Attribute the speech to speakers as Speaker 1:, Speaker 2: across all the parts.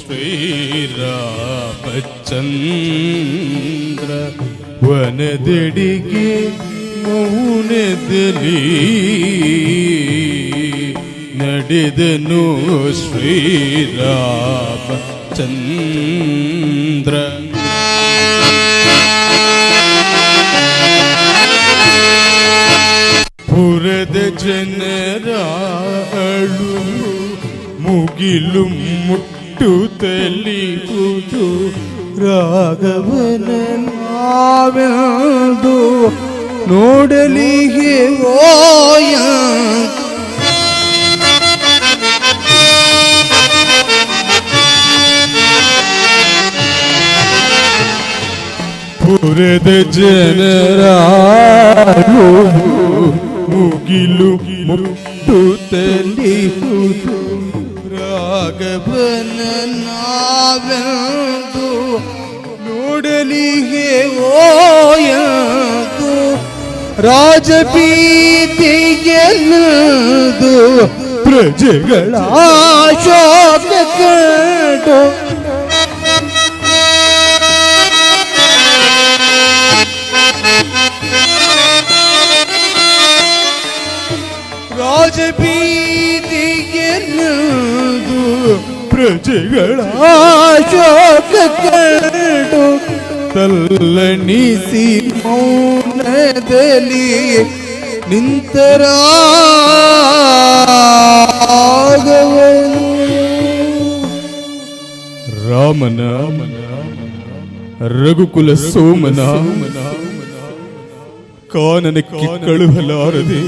Speaker 1: ಶ್ರೀರಾಮಚಂದ್ರ ವನದೆಡೆಗೆ ಮೌನದಲ್ಲಿ ನಡೆದನು ಶ್ರೀರಾಮಚಂದ್ರ. ಪುರದ ಜನರ ಅಳು ಮುಗಿಲು ಮುಟ್ಟುತ್ತಲಿಹುದು ರಾಘವನ ನಾವೆಂದು ನೋಡಲಿಗೆ ಓಯ. ಪುರದ ಜನರ ಮುಗಿಲು ಮುಟ್ಟುತ್ತಲಿಹುದು ರಾಘವನ ನಾವೆಂದು ನೋಡಲಿಗೆ ಓಯದು. ರಾಜಬೀದಿಗೆಲ್ಲದು ಪ್ರಜೆಗಳ ಶೋಕ ಕಂಡು ರಾಜಬೀದಿಗೆಲ್ಲದು ಪ್ರಜೆಗಳ ಶೋಕ ಕಂಡು ತಲ್ಲಣಿಸಿ ಮೌನದಲ್ಲಿ ನಿಂತರ ರಾಮನ ರಘುಕುಲ ಸೋಮನ ಕಾನನಕ್ಕೆ ಕಳುಹಲಾರದೆ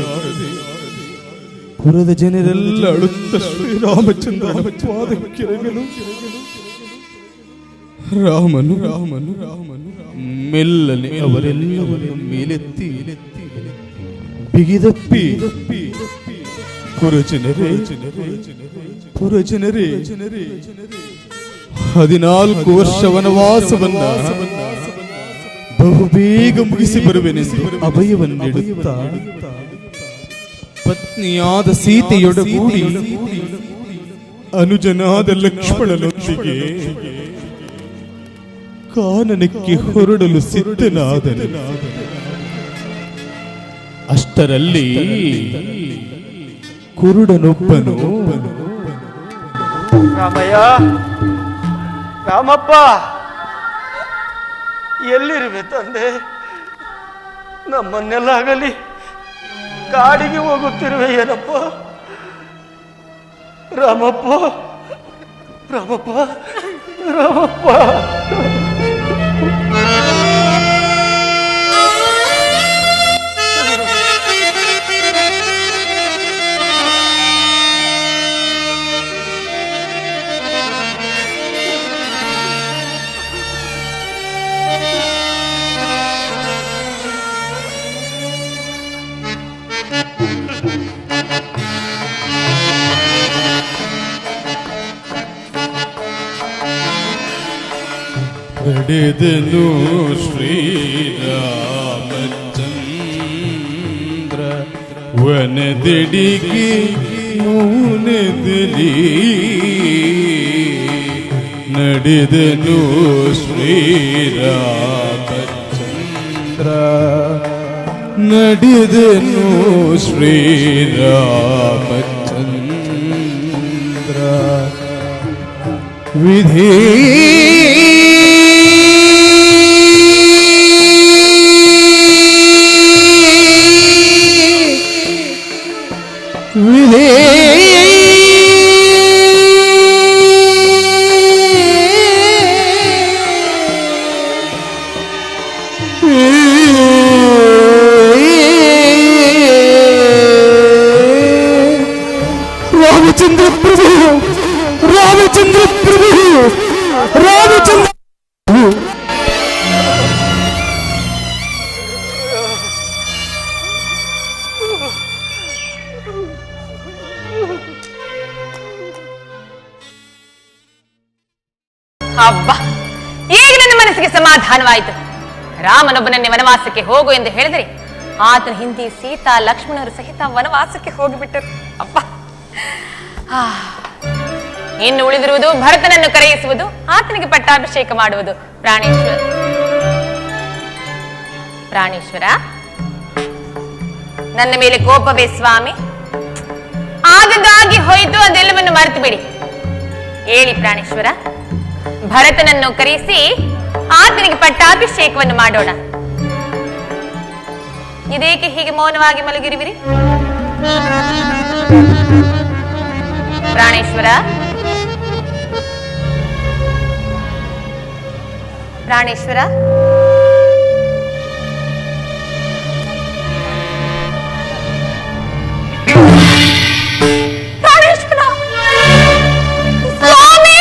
Speaker 1: ಪುರದ ಜನರೆಲ್ಲ ಅಳುತ್ತ ಶ್ರೀರಾಮಚಂದ್ರನ ಪಾದಕ್ಕೆರಗಲು ರಾಮನು ಮೆಲ್ಲನೆ ಅವರೆಲ್ಲವರನ್ನು ಮೇಲೆತ್ತಿ ಬಿಗಿದಪ್ಪಿ ಪುರಜನರೇ 14 ವರ್ಷ ವನವಾಸವನ್ನ ಬಹುಬೇಗ ಮುಗಿಸಿ ಬರುವೆನೆಂದು ಅಭಯವನ್ನಿಡುತ್ತಾ ಪತ್ನಿಯಾದ ಸೀತೆಯೊಡಗೂಡಿ ಅನುಜನಾದ ಲಕ್ಷ್ಮಣನೊಂದಿಗೆ ಕಾನನಕ್ಕೆ ಹೊರಡಲು ಸಿದ್ಧನಾದನು. ಅಷ್ಟರಲ್ಲಿ ಕುರುಡನೊಬ್ಬನು,
Speaker 2: ರಾಮಯ್ಯ, ರಾಮಪ್ಪ, ಎಲ್ಲಿರುವೆ ತಂದೆ? ನಮ್ಮನ್ನೆಲ್ಲಾಗಲಿ ಕಾಡಿಗೆ ಹೋಗುತ್ತಿರುವೆ ಏನಪ್ಪ? ರಾಮಪ್ಪ, ರಾಮಪ್ಪ, ರಾಮಪ್ಪ.
Speaker 1: ನಡೆದನು ಶ್ರೀರಾಮಚಂದ್ರ ವನದೆಡೆಗೆ ಮೌನದಲ್ಲಿ ನಡೆದನು ಶ್ರೀರಾಮಚಂದ್ರ ನಡೆದನು ಶ್ರೀರಾಮಚಂದ್ರ ವಿಧಿ ರಾಮಚಂದ್ರ ಪ್ರಭು, ರಾಮಚಂದ್ರ ಪ್ರಭು, ರಾಮಚಂದ್ರ
Speaker 3: ಅಬ್ಬಾ, ಈಗ ನನ್ನ ಮನಸ್ಸಿಗೆ ಸಮಾಧಾನವಾಯಿತು. ರಾಮನೊಬ್ಬನನ್ನೇ ವನವಾಸಕ್ಕೆ ಹೋಗು ಎಂದು ಹೇಳಿದರೆ ಆತನ ಹಿಂದೆ ಸೀತಾ ಲಕ್ಷ್ಮಣರು ಸಹಿತ ವನವಾಸಕ್ಕೆ ಹೋಗಿಬಿಟ್ಟರು. ಅಪ್ಪ, ಇನ್ನು ಉಳಿದಿರುವುದು ಭರತನನ್ನು ಕರೆಯಿಸುವುದು, ಆತನಿಗೆ ಪಟ್ಟಾಭಿಷೇಕ ಮಾಡುವುದು. ಪ್ರಾಣೇಶ್ವರ, ನನ್ನ ಮೇಲೆ ಕೋಪವೇ ಸ್ವಾಮಿ? ಆಗದಾಗಿ ಹೋಯಿತು, ಅದೆಲ್ಲವನ್ನು ಮರೆತು ಬಿಡಿ. ಹೇಳಿ ಪ್ರಾಣೇಶ್ವರ, ಭರತನನ್ನು ಕರೆಯಿಸಿ ಆತನಿಗೆ ಪಟ್ಟಾಭಿಷೇಕವನ್ನು ಮಾಡೋಣ. ಇದೇಕೆ ಹೀಗೆ ಮೌನವಾಗಿ ಮಲಗಿರುವಿರಿ? ಪ್ರಾಣೇಶ್ವರ, ಪ್ರಾಣೇಶ್ವರ, ಪ್ರಾಣೇಶ್ವರ, ಸ್ವಾಮಿ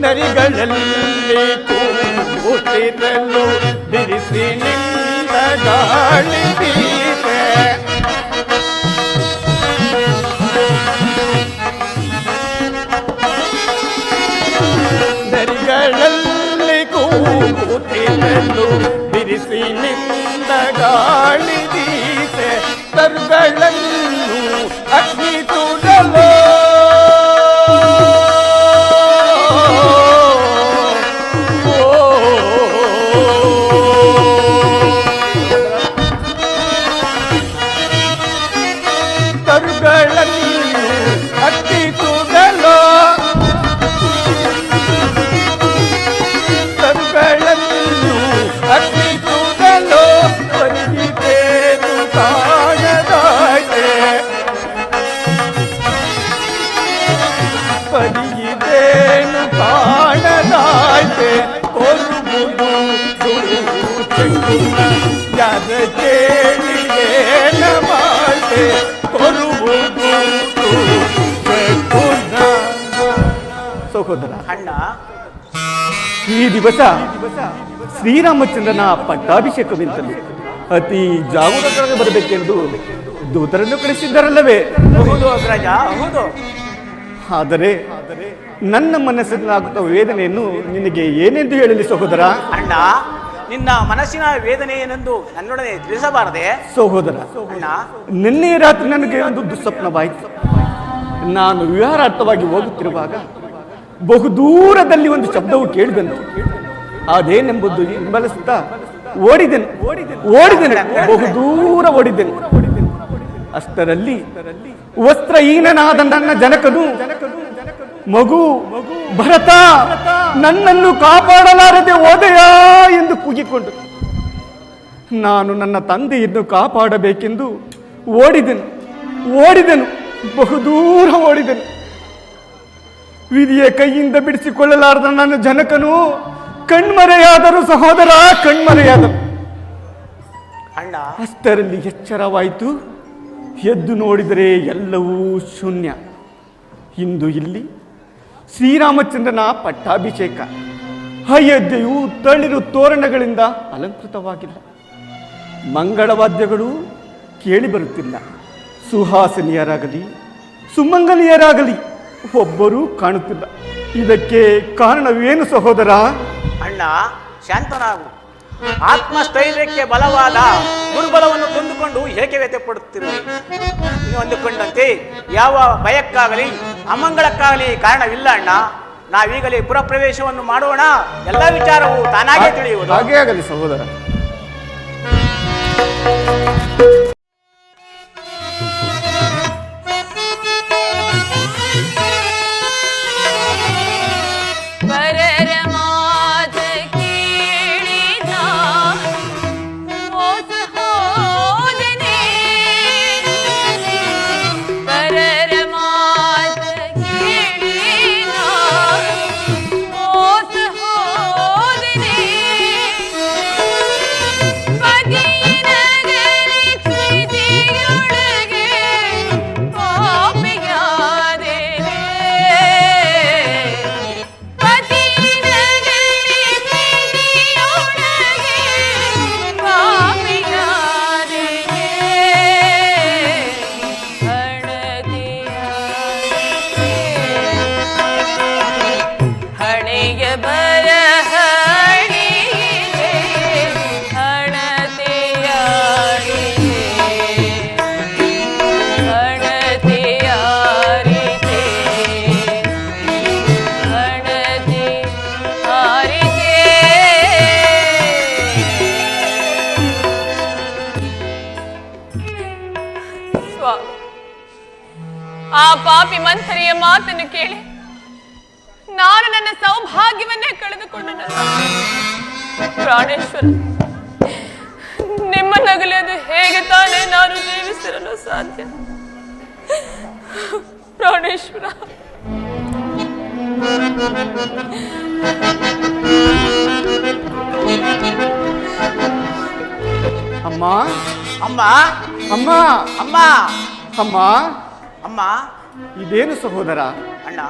Speaker 2: ನರಿಗಳಲ್ಲಿ ಕೂತಿರಲು ಬಿರಿಸಿ ನಿಂದ ಗಾಳಿ ಬೀಸೆ ನರಿಗಳಲ್ಲಿ ಕೂತಿರಲು ಬಿರಿಸಿ ನಿಂದ ಗಾಳಿ ಬೀಸೆ ತರುಗಳನ್ನು ಅಗ್ನಿ ತುಡಲು
Speaker 4: ಸಹೋದರ ಅಣ್ಣ, ಈ ದಿವಸ ಶ್ರೀರಾಮಚಂದ್ರನ ಪಟ್ಟಾಭಿಷೇಕವೆಂತಲೂ ಅತಿ ಜಾಗರೂಕರಾಗಿ ಬರಬೇಕೆಂದು ದೂತರನ್ನು ಕಳಿಸಿದ್ದಾರಲ್ಲವೇ?
Speaker 2: ಹೌದು ಅಗ್ರಜ, ಹೌದು.
Speaker 4: ಆದರೆ ನನ್ನ ಮನಸ್ಸಿನಾಗುತ್ತ ವೇದನೆಯನ್ನು ನಿನಗೆ ಏನೆಂದು ಹೇಳಲಿ ಸಹೋದರ?
Speaker 2: ಅಣ್ಣ, ನಿನ್ನ ಮನಸ್ಸಿನ ವೇದನೆ ಏನೆಂದು ನನ್ನೊಡನೆ ತಿಳಿಸಬಾರದೆ?
Speaker 4: ಸಹೋದರ, ನಿನ್ನೆ ರಾತ್ರಿ ನನಗೆ ಒಂದು ದುಸ್ವಪ್ನವಾಯಿತು. ನಾನು ವಿಹಾರಾರ್ಥವಾಗಿ ಹೋಗುತ್ತಿರುವಾಗ ಬಹುದೂರದಲ್ಲಿ ಒಂದು ಶಬ್ದವು ಕೇಳಿಬಂತು. ಅದೇನೆಂಬುದು ಹಿಂಬಲಿಸುತ್ತಾ ಓಡಿದೆನು. ಬಹುದೂರ ಓಡಿದೆನು. ಅಷ್ಟರಲ್ಲಿ ವಸ್ತ್ರಹೀನನಾದ ನನ್ನ ಜನಕನು, ಮಗು ಭರತ, ನನ್ನನ್ನು ಕಾಪಾಡಲಾರದೆ ಹೋದೆಯಾ ಎಂದು ಕೂಗಿಕೊಂಡು, ನಾನು ನನ್ನ ತಂದೆಯನ್ನು ಕಾಪಾಡಬೇಕೆಂದು ಓಡಿದೆನು. ಬಹುದೂರ ಓಡಿದೆನು. ವಿಧಿಯ ಕೈಯಿಂದ ಬಿಡಿಸಿಕೊಳ್ಳಲಾರದ ನನ್ನ ಜನಕನು ಕಣ್ಮರೆಯಾದರು ಸಹೋದರ, ಕಣ್ಮರೆಯಾದರು. ಅಷ್ಟರಲ್ಲಿ ಎಚ್ಚರವಾಯಿತು. ಎದ್ದು ನೋಡಿದರೆ ಎಲ್ಲವೂ ಶೂನ್ಯ. ಇಂದು ಇಲ್ಲಿ ಶ್ರೀರಾಮಚಂದ್ರನ ಪಟ್ಟಾಭಿಷೇಕ. ಅಯೋಧ್ಯೆಯು ತಳಿರು ತೋರಣಗಳಿಂದ ಅಲಂಕೃತವಾಗಿಲ್ಲ. ಮಂಗಳವಾದ್ಯಗಳು ಕೇಳಿ ಬರುತ್ತಿಲ್ಲ. ಸುಹಾಸಿನಿಯರಾಗಲಿ ಸುಮಂಗಲಿಯರಾಗಲಿ ಒಬ್ಬರೂ ಕಾಣುತ್ತಿಲ್ಲ. ಇದಕ್ಕೆ ಕಾರಣವೇನು ಸಹೋದರ?
Speaker 2: ಅಣ್ಣ, ಶಾಂತನಾಗು. ಆತ್ಮಸ್ಥೈರ್ಯಕ್ಕೆ ಬಲವಾದ ದುರ್ಬಲವನ್ನು ತಂದುಕೊಂಡು ಏಕೆ ವ್ಯಥೆ ಪಡುತ್ತಿರುವೆ? ನೀವು ಅಂದುಕೊಂಡಂತೆ ಯಾವ ಭಯಕ್ಕಾಗಲಿ ಅಮಂಗಳಕ್ಕಾಗಲಿ ಕಾರಣವಿಲ್ಲ ಅಣ್ಣ. ನಾವೀಗಲೇ ಪುರಪ್ರವೇಶವನ್ನು ಮಾಡೋಣ. ಎಲ್ಲ ವಿಚಾರವು ತಾನಾಗೇ ತಿಳಿಯುವುದು.
Speaker 4: ಹಾಗೇ ಆಗಲಿ ಸಹೋದರ.
Speaker 3: ಸ್ವಾಮಿ, ಆ ಪಾಪಿ ಮಂಥರಿಯ ಮಾತನ್ನು ಕೇಳಿ ನಾನು ನನ್ನ ಸೌಭಾಗ್ಯವನ್ನೇ ಕಳೆದುಕೊಂಡ ಪ್ರಾಣೇಶ್ವರ, ನಿಮ್ಮನ್ನಗಲಿ ಹೇಗೆ ತಾನೇ ನಾನು ಜೀವಿಸಿರಲು ಸಾಧ್ಯ? ಪ್ರಾಣೇಶ್ವರ,
Speaker 4: ಅಮ್ಮ
Speaker 2: ಅಮ್ಮ
Speaker 4: ಅಮ್ಮ
Speaker 2: ಅಮ್ಮ
Speaker 4: ಅಮ್ಮ
Speaker 2: ಅಮ್ಮ.
Speaker 4: ಇದೇನು ಸಹೋದರ?
Speaker 2: ಅಣ್ಣ,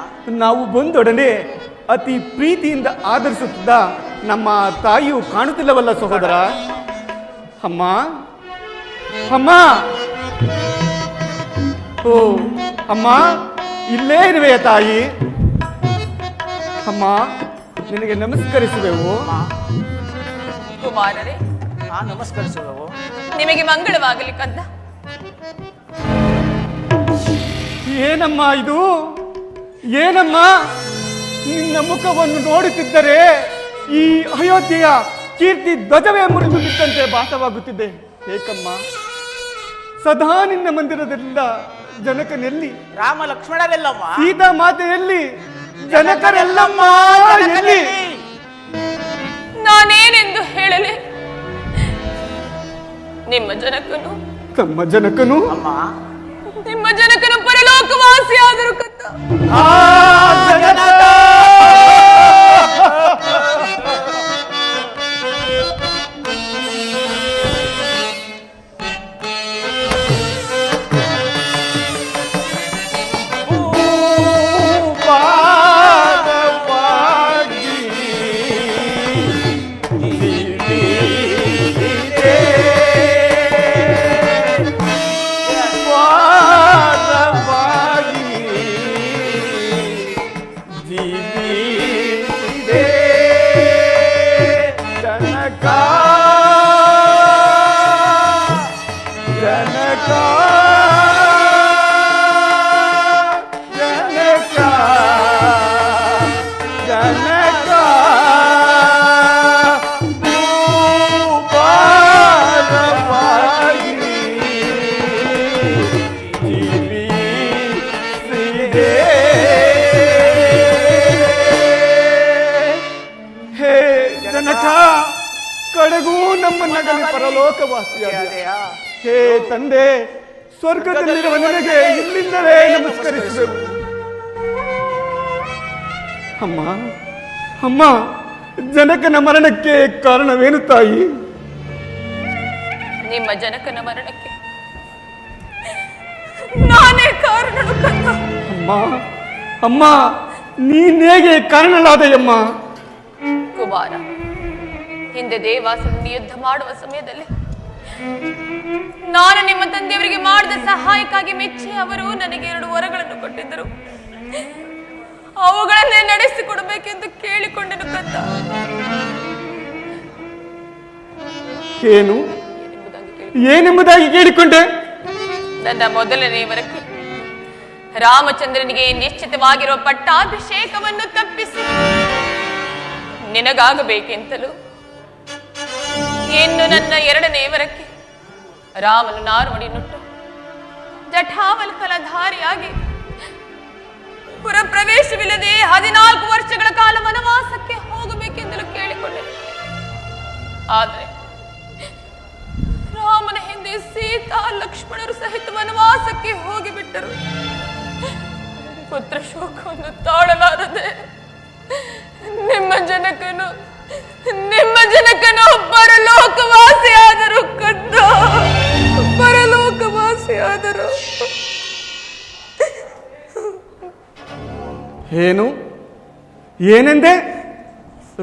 Speaker 4: ನಾವು ಬಂದೊಡನೆ ಅತಿ ಪ್ರೀತಿಯಿಂದ ಆದರಿಸುತ್ತಿದ್ದ ನಮ್ಮ ತಾಯಿಯು ಕಾಣುತ್ತಿಲ್ಲವಲ್ಲ ಸಹೋದರ? ಅಮ್ಮ ಅಮ್ಮ, ಓ ಅಮ್ಮ, ಇಲ್ಲೇ ಇರುವೆಯ ತಾಯಿ? ಅಮ್ಮ, ನಿನಗೆ ನಮಸ್ಕರಿಸುವೆವು.
Speaker 3: ಕುಮಾರರೇ,
Speaker 2: ನಮಸ್ಕರಿಸುವೆವು.
Speaker 3: ನಿಮಗೆ ಮಂಗಳವಾಗಲಿ ಕಂದ.
Speaker 4: ಏನಮ್ಮ ಇದು? ಏನಮ್ಮ, ನಿನ್ನ ಮುಖವನ್ನು ನೋಡುತ್ತಿದ್ದರೆ ಈ ಅಯೋಧ್ಯೆಯ ಕೀರ್ತಿ ಧ್ವಜವೇ ಮುರಿದು ಬಿಟ್ಟಂತೆ ಭಾಸವಾಗುತ್ತಿದೆ. ಏಕಮ್ಮ, ಸದಾ ನಿನ್ನ ಮಂದಿರದಿಂದ ಜನಕನೆಲ್ಲಿ?
Speaker 2: ರಾಮ ಲಕ್ಷ್ಮಣರೆಲ್ಲಮ್ಮ?
Speaker 4: ಸೀತಾ ಮಾತೆಯಲ್ಲಿ? ಜನಕರೆಲ್ಲಮ್ಮ ಎಲ್ಲಿ?
Speaker 3: ನಾನೇನೆಂದು ಹೇಳಲಿ? ನಿಮ್ಮ ಜನಕನು,
Speaker 4: ತಮ್ಮ ಜನಕನು,
Speaker 2: ಅಮ್ಮ,
Speaker 3: ನಿಮ್ಮ ಜನಕನು ಪರಲೋಕವಾಸಿಯಾದರು ಕತ್ತ.
Speaker 4: ಆ ಜನಕ! ಕಡೆಗೂ ನಮ್ಮನ್ನಗಲಿ ಪರಲೋಕವಾಸಿಯಾದ ಹೇ ತಂದೆ, ಸ್ವರ್ಗದಲ್ಲಿರುವ ನನಗೆ ಇಲ್ಲಿಂದಲೇ ನಮಸ್ಕರಿಸುವೆವು. ಅಮ್ಮ ಅಮ್ಮ, ಜನಕನ ಮರಣಕ್ಕೆ ಕಾರಣವೇನು ತಾಯಿ?
Speaker 3: ನಿಮ್ಮ ಜನಕನ ಮರಣಕ್ಕೆ ನಾನೇ ಕಾರಣನು ಕಂದ.
Speaker 4: ಅಮ್ಮ ಅಮ್ಮ, ನೀನೇಗೆ ಕಾರಣಳಾದೆಯಮ್ಮ?
Speaker 3: ಕುಮಾರ, ಹಿಂದೆ ದೇವಾಸುರನಿಗೆ ಯುದ್ಧ ಮಾಡುವ ಸಮಯದಲ್ಲಿ ನಾನು ನಿಮ್ಮ ತಂದೆಯವರಿಗೆ ಮಾಡಿದ ಸಹಾಯಕ್ಕಾಗಿ ಮೆಚ್ಚಿ ಅವರು ನನಗೆ 2 ವರಗಳನ್ನು ಕೊಟ್ಟಿದ್ದರು. ಅವುಗಳನ್ನೇ ನಡೆಸಿಕೊಡಬೇಕೆಂದು ಕೇಳಿಕೊಂಡೆನು ಕಂದ.
Speaker 4: ಏನು ಏನೆಂಬುದಾಗಿ ಕೇಳಿಕೊಂಡೆ?
Speaker 3: ನನ್ನ ಮೊದಲನೇ ವರಕ್ಕೆ ರಾಮಚಂದ್ರನಿಗೆ ನಿಶ್ಚಿತವಾಗಿರುವ ಪಟ್ಟಾಭಿಷೇಕವನ್ನು ತಪ್ಪಿಸಿ ನಿನಗಾಗಬೇಕೆಂತಲೂ, ಇನ್ನು ನನ್ನ 2ನೇ ವರಕ್ಕೆ ರಾಮನು ನಾರುಮಡಿ ನುಟ್ಟು ಜಠಾವಲ್ಕಲಧಾರಿಯಾಗಿ ಪುರಪ್ರವೇಶವಿಲ್ಲದೆ 14 ವರ್ಷಗಳ ಕಾಲ ವನವಾಸಕ್ಕೆ ಹೋಗಬೇಕೆಂದಲೂ ಕೇಳಿಕೊಂಡೆ. ಆದರೆ ರಾಮನ ಹಿಂದೆ ಸೀತಾ ಲಕ್ಷ್ಮಣರು ಸಹಿತ ವನವಾಸಕ್ಕೆ ಹೋಗಿಬಿಟ್ಟರು. ಪುತ್ರ ಶೋಕವನ್ನು ತಾಳಲಾರದೆ ನಿಮ್ಮ ಜನಕನು ಪರಲೋಕವಾಸಿಯಾದರು ಕಂದ, ಪರಲೋಕವಾಸಿಯಾದರು.
Speaker 4: ಏನು ಏನೆಂದೆ?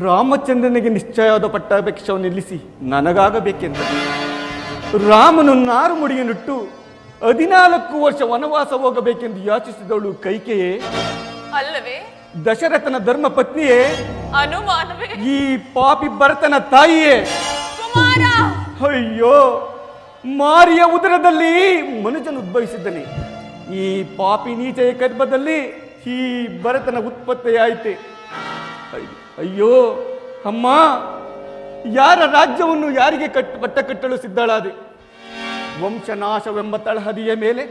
Speaker 4: ರಾಮಚಂದ್ರನಿಗೆ ನಿಶ್ಚಯವಾದ ಪಟ್ಟಾಭಿಷೇಕವನ್ನು ನಿಲ್ಲಿಸಿ ನನಗಾಗಬೇಕೆಂದ ರಾಮನು ನಾರುಮುಡಿಯನ್ನಿಟ್ಟು 14 ವರ್ಷ ವನವಾಸ ಹೋಗಬೇಕೆಂದು ಯಾಚಿಸಿದವಳು ಕೈಕೆಯೇ
Speaker 3: ಅಲ್ಲವೇ?
Speaker 4: ದಶರಥನ ಧರ್ಮ ಪತ್ನಿಯೇ?
Speaker 3: ಅನುಮಾನವೇ?
Speaker 4: ಈ ಪಾಪಿ ಭರತನ ತಾಯಿಯೇ?
Speaker 3: ಕುಮಾರ,
Speaker 4: ಅಯ್ಯೋ, ಮಾರಿಯ ಉದರದಲ್ಲಿ ಮನುಜನು ಉದ್ಭವಿಸಿದ್ದನೆ. ಈ ಪಾಪಿ ನೀಚೆಯ ಗರ್ಭದಲ್ಲಿ ಈ ಭರತನ ಉತ್ಪತ್ತಿಯಾಯಿತೆ. ಅಯ್ಯೋ ಅಮ್ಮ, ಯಾರ ರಾಜ್ಯವನ್ನು ಯಾರಿಗೆ ಪಟ್ಟ ಕಟ್ಟಲು ಸಿದ್ಧಳಾದೆ? ವಂಶನಾಶವೆಂಬ ತಳಹದಿಯ ಮೇಲೆ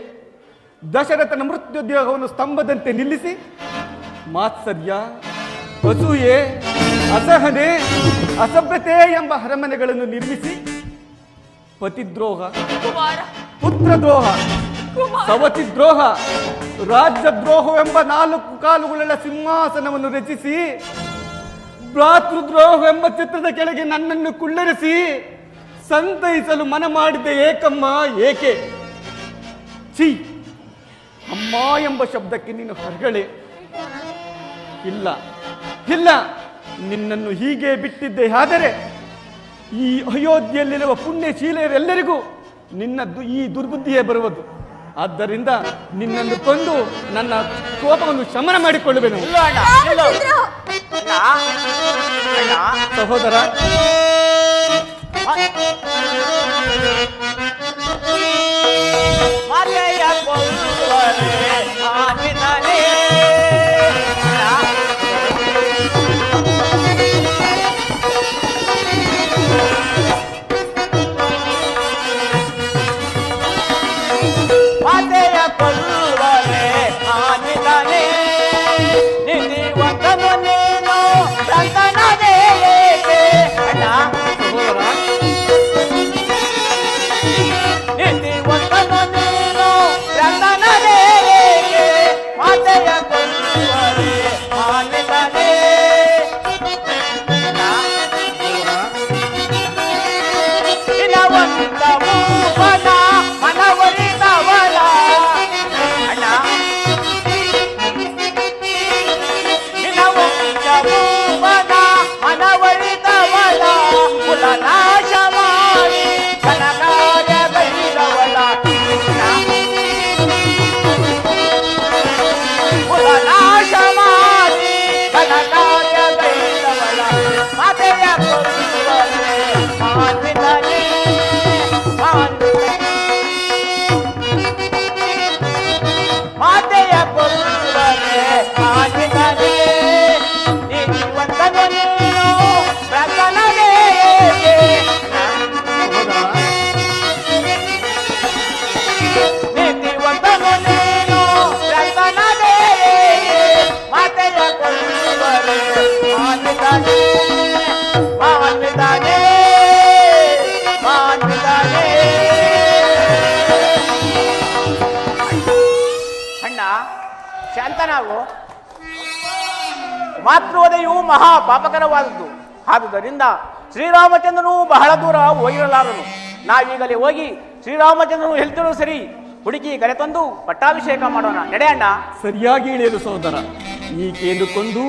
Speaker 4: ದಶರಥನ ಮೃತ್ಯುದ್ಯೋಗವನ್ನು ಸ್ತಂಭದಂತೆ ನಿಲ್ಲಿಸಿ ಮಾತ್ಸರ್ಯ, ಅಸೂಯೆ, ಅಸಹನೆ, ಅಸಭ್ಯತೆ ಎಂಬ ಅರಮನೆಗಳನ್ನು ನಿರ್ಮಿಸಿ ಪತಿದ್ರೋಹ,
Speaker 3: ಕುಮಾರ
Speaker 4: ಪುತ್ರದ್ರೋಹ,
Speaker 3: ಕುಮಾರ
Speaker 4: ಸವತಿದ್ರೋಹ, ರಾಜ್ಯದ್ರೋಹವೆಂಬ 4 ಕಾಲುಗಳ ಸಿಂಹಾಸನವನ್ನು ರಚಿಸಿ ಭ್ರಾತೃದ್ರೋಹವೆಂಬ ಚಿತ್ರದ ಕೆಳಗೆ ನನ್ನನ್ನು ಕುಳ್ಳರಿಸಿ ಸಂತೈಸಲು ಮನ ಮಾಡಿದ ಏಕಮ್ಮ ಏಕೆ? ಛೀ, ಅಮ್ಮ ಎಂಬ ಶಬ್ದಕ್ಕೆ ನೀನು ಹೊರಗಡೆ ಇಲ್ಲ ಇಲ್ಲ. ನಿನ್ನನ್ನು ಹೀಗೆ ಬಿಟ್ಟಿದ್ದೆ ಆದರೆ ಈ ಅಯೋಧ್ಯೆಯಲ್ಲಿರುವ ಪುಣ್ಯಶೀಲೆಯರೆಲ್ಲರಿಗೂ ನಿನ್ನದ್ದು ಈ ದುರ್ಬುದ್ಧಿಯೇ ಬರುವುದು. ಆದ್ದರಿಂದ ನಿನ್ನನ್ನು ಕೊಂದು ನನ್ನ ಕೋಪವನ್ನು ಶಮನ ಮಾಡಿಕೊಳ್ಳುವೆನು.
Speaker 2: ಇಲ್ಲ ಅಣ್ಣ, ಇಲ್ಲ. ಅಣ್ಣ, ಅಣ್ಣ.
Speaker 4: ಸಹೋದರ,
Speaker 2: ಮಾತೆಯ ಕೊಲ್ಲುವರೆ ಆಗಿದ್ದಾನೆ. ಮಾತೆಯ ಕೊಲ್ಲುವರೆ ಆಗಿದ್ದಾನೆ. ನೀತಿವಂತನು ನೀನು ಸಂತನದೇ ಏಕೆ? ಅಣ್ಣ, ನೀತಿವಂತನು ನೀನು ಸಂತನದೇ ಏಕೆ? ಮಾತೆಯ ಕೊಲ್ಲುವರೆ ಆಗಿದ್ದಾನೆ. ಇನವಂತ ಮೂವನ ಮನವರಿದವಳ. ಅಣ್ಣ, ಇನವಂತ ಮೂವನ ಮನವರಿದವಳ. ಕುಲನಾಶ ಮಾಡಿ ಕನಕಾರ್ಯ ಬೈದವಳ. ಕುಲನಾಶ ಮಾಡಿ ಕನಕಾರ್ಯ ಬೈದವಳ. ಮಾತೆಯ ಕೊಲ್ಲುವರೆ ಮಾನ್ವಿತನೇ, ಮಾತೆಯ ಕೊಲ್ಲುವರೆ ಮಾನ್ವಿತನೇ. ನೀತಿವಂತನು ನೀನು ಪ್ರಕರಣವೇ ಏಕೆ? ನೀತಿವಂತನು ನೀನು ಪ್ರಕರಣವೇ ಏಕೆ? ಮಾತೆಯ ಕೊಲ್ಲುವರೆ ಮಾನ್ವಿತನೇ, ಮಾನ್ವಿತನೇ, ಮಾನ್ವಿತನೇ. ಅಣ್ಣ, ಶಾಂತನಾಗು. ಮಾತೃವಧೆಯು ಮಹಾ ಪಾಪಕರವಾದದ್ದು. ಆದುದರಿಂದ ಶ್ರೀರಾಮಚಂದ್ರನು ಬಹಳ ದೂರ ಹೋಗಿರಲಾರನು. ನಾವೀಗಲೇ ಹೋಗಿ ಶ್ರೀರಾಮಚಂದ್ರನು ಹೇಳ್ತಿರೋ ಸರಿ ಹುಡುಕಿ ಕರೆತಂದು ಪಟ್ಟಾಭಿಷೇಕ ಮಾಡೋಣ. ನಡೆ ಅಣ್ಣ.
Speaker 4: ಸರಿಯಾಗಿ ಹೇಳಿದರು ಸಹೋದರ. ಈಕೆಯನ್ನು ಕೊಂದು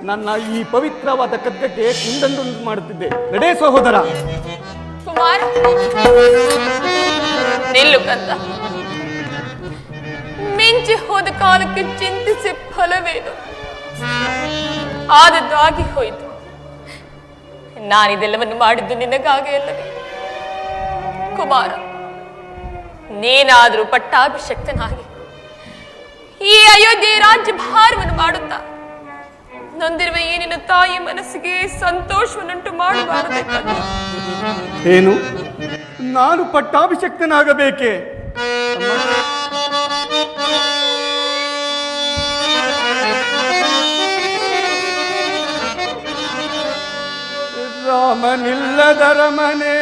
Speaker 4: ನನ್ನ ಈ ಪವಿತ್ರವಾದ ಕಗ್ಗಕ್ಕೆ ಕುಂದನ್ನು ಮಾಡುತ್ತಿದ್ದೆ. ನಡೆ ಸಹೋದರ.
Speaker 3: ಕುಮಾರ, ನಿಲ್ಲು ಕಂದ. ಮಿಂಚಿ ಹೋದ ಕಾಲಕ್ಕೆ ಚಿಂತಿಸಿ ಫಲವೇನು? ಆದದ್ದು ಆಗಿ ಹೋಯಿತು. ನಾನಿದೆಲ್ಲವನ್ನು ಮಾಡಿದ್ದು ನಿನಗಾಗಿ ಅಲ್ಲವೇ? ಕುಮಾರ, ನೀನಾದರೂ ಪಟ್ಟಾಭಿಷಕ್ತನಾಗಿ ಈ ಅಯೋಧ್ಯೆ ರಾಜ್ಯ ಭಾರವನ್ನು ಮಾಡುತ್ತಾ ನೊಂದಿರುವ ಈ ನಿನ್ನ ತಾಯಿ ಮನಸ್ಸಿಗೆ ಸಂತೋಷವನ್ನುಂಟು ಮಾಡಬಾರದೆ?
Speaker 4: ಏನು, ನಾನು ಪಟ್ಟಾಭಿಷಕ್ತನಾಗಬೇಕೆ? ರಾಮನಿಲ್ಲದರ ಮನೆ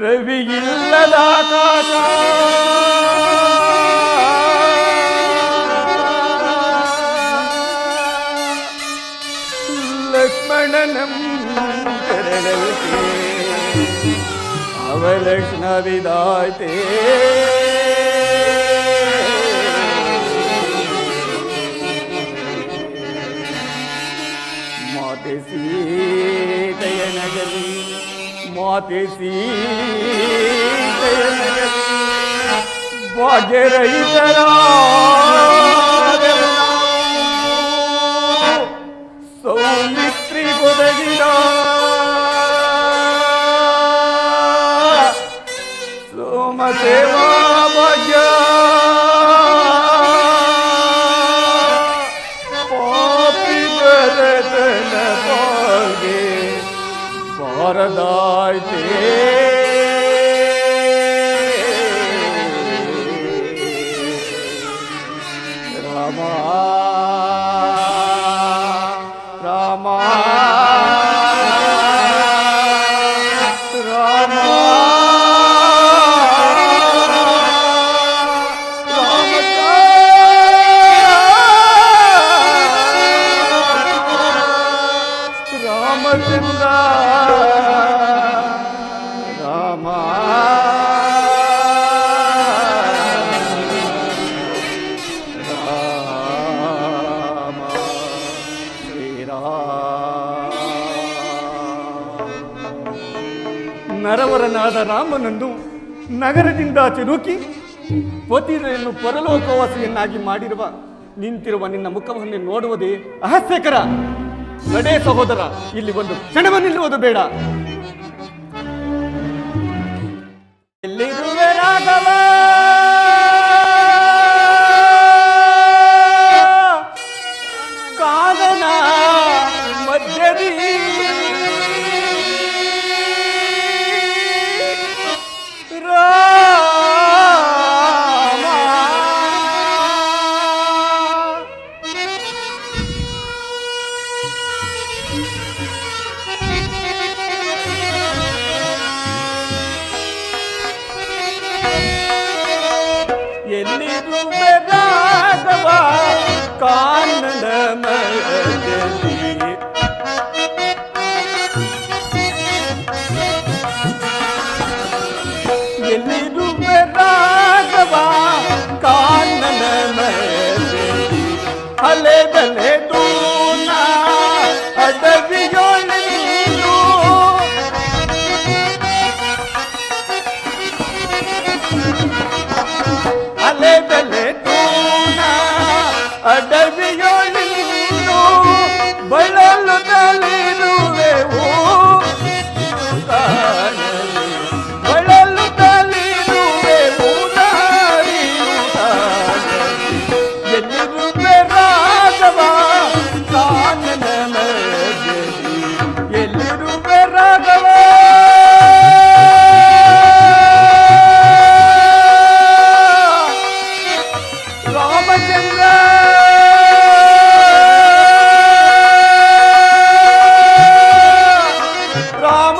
Speaker 4: ರವಿ ಇಲ್ಲದ ಆಕಾಶ ಲಕ್ಷ್ಮಣನಂ ಕರಳಲ್ಕೆ ಅವಲಕ್ಷ್ಣವಿದಾಯ್ತೆ ಮಾತೆ ಸೀತೆಯ ನಗರಿ ಮಾತೆ ಸೀತೆಯ ನಗರಿ ಭಾಗ್ಯರಹಿತರ ಸೌಮಿತ್ರಿ ಒದಗಿದ ಸೋಮದೇವಾ ಭಾಗ್ಯ ಪಾಪಿ ಭರತ ಹೊರದಾಯ್ತೇ ರಾಮ ರಾಮ ರಾಮ ರಾಮಚಂದ್ರ ರಾಮ ರಾಮ ಶ್ರೀರಾಮ ನರವರನಾದ ರಾಮನನ್ನು ನಗರದಿಂದ ಚಿರುಕಿ ಪತಿಯನ್ನು ಪರಲೋಕವಾಸಿಯನ್ನಾಗಿ ಮಾಡಿರುವ ನಿಂತಿರುವ ನಿನ್ನ ಮುಖವನ್ನು ನೋಡುವುದೇ ಅಹಾಸ್ಯಕರ. ನಡೆ ಸಹೋದರ, ಇಲ್ಲಿ ಒಂದು ಕ್ಷಣವ ನಿಲ್ಲುವುದು ಬೇಡ. ಎಲ್ಲಿರುವೆ ರಾಘವ, ಕಾನನ ಮಧ್ಯದಿ ರಾಮ ಎಲ್ಲಿರುವೆ ರಾಘವ ಕಾನನ ಮಧ್ಯದಿ ಎಲ್ಲಿರುವೆ ರಾಘವ ಕಾನನ ಮಧ್ಯದಿ ಅಲೆದಲೆ ದೂನ ಅಡವಿಯೊಳಗಿರು ಅಲೆದಲೆ ದೂನ ಅಡವಿಯೊಳಗಿರು ಬಳಲುತ್ತಲಿರುವೆವು ಬಳಲುತ್ತಲಿರುವೆವು ಎಲ್ಲಿರುವೆ ರಾಘವ ಕಾನನ ಮಧ್ಯದಿ ಎಲ್ಲಿರುವೆ ರಾಘವ ರಾಮಚಂದ್ರ ರಾಮ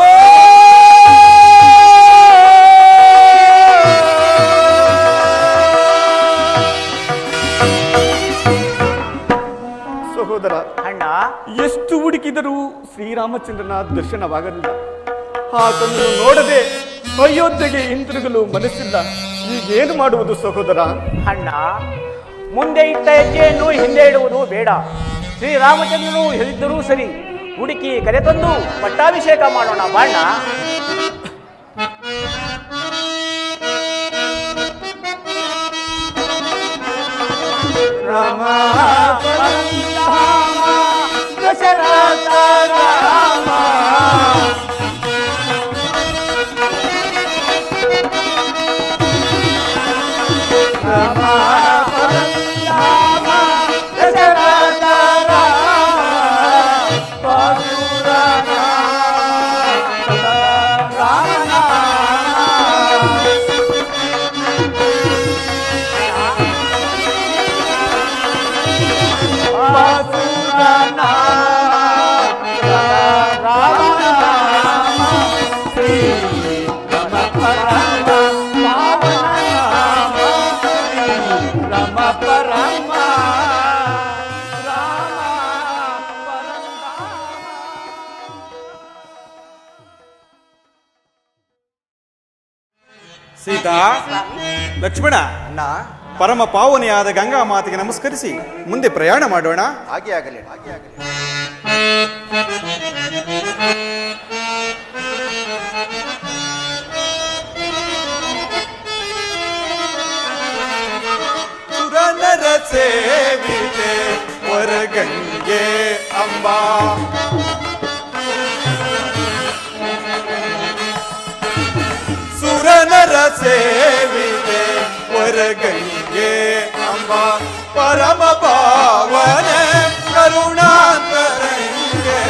Speaker 4: ಸಹೋದರ,
Speaker 2: ಅಣ್ಣ
Speaker 4: ಎಷ್ಟು ಹುಡುಕಿದರೂ ಶ್ರೀರಾಮಚಂದ್ರನ ದರ್ಶನವಾಗಲಿಲ್ಲ. ಆತನನ್ನು ನೋಡದೆ ಅಯೋಧ್ಯೆಗೆ ಹಿಂತಿರುಗಲು ಮನಸ್ಸಿಲ್ಲ. ಈಗೇನು ಮಾಡುವುದು ಸಹೋದರ?
Speaker 2: ಅಣ್ಣ, ಮುಂದೆ ಇಟ್ಟ ಹೆಜ್ಜೆಯನ್ನು ಹಿಂದೆ ಇಡುವುದು ಬೇಡ. ಶ್ರೀರಾಮಚಂದ್ರನು ಹೇಳಿದ್ದರೂ ಸರಿ, ಹುಡುಕಿ ಕರೆತಂದು ಪಟ್ಟಾಭಿಷೇಕ ಮಾಡೋಣ ಬಾಣ್ಣ.
Speaker 4: ರಾಮ ದಶರಥ ರಾಮ ರಾಮ ದಶರಥ
Speaker 5: ಸೀತಾ, ಲಕ್ಷ್ಮಣ, ಪರಮ ಪಾವನೆಯಾದ ಗಂಗಾ ಮಾತೆಗೆ ನಮಸ್ಕರಿಸಿ ಮುಂದೆ ಪ್ರಯಾಣ ಮಾಡೋಣ.
Speaker 6: ಹಾಗೆ ಆಗಲಿ.
Speaker 5: ಸುರನರ ಸೇವಿತೆ ಹೊರಗಂಗೆ ಅಂಬಾ, ಸುರನರ ಸೇವಿತೆ ಹೊರಗಂಗೆ ಅಂಬಾ, ಪರಮ ಪಾವನೆ ಕರುಣಾಂತರಂಗೆ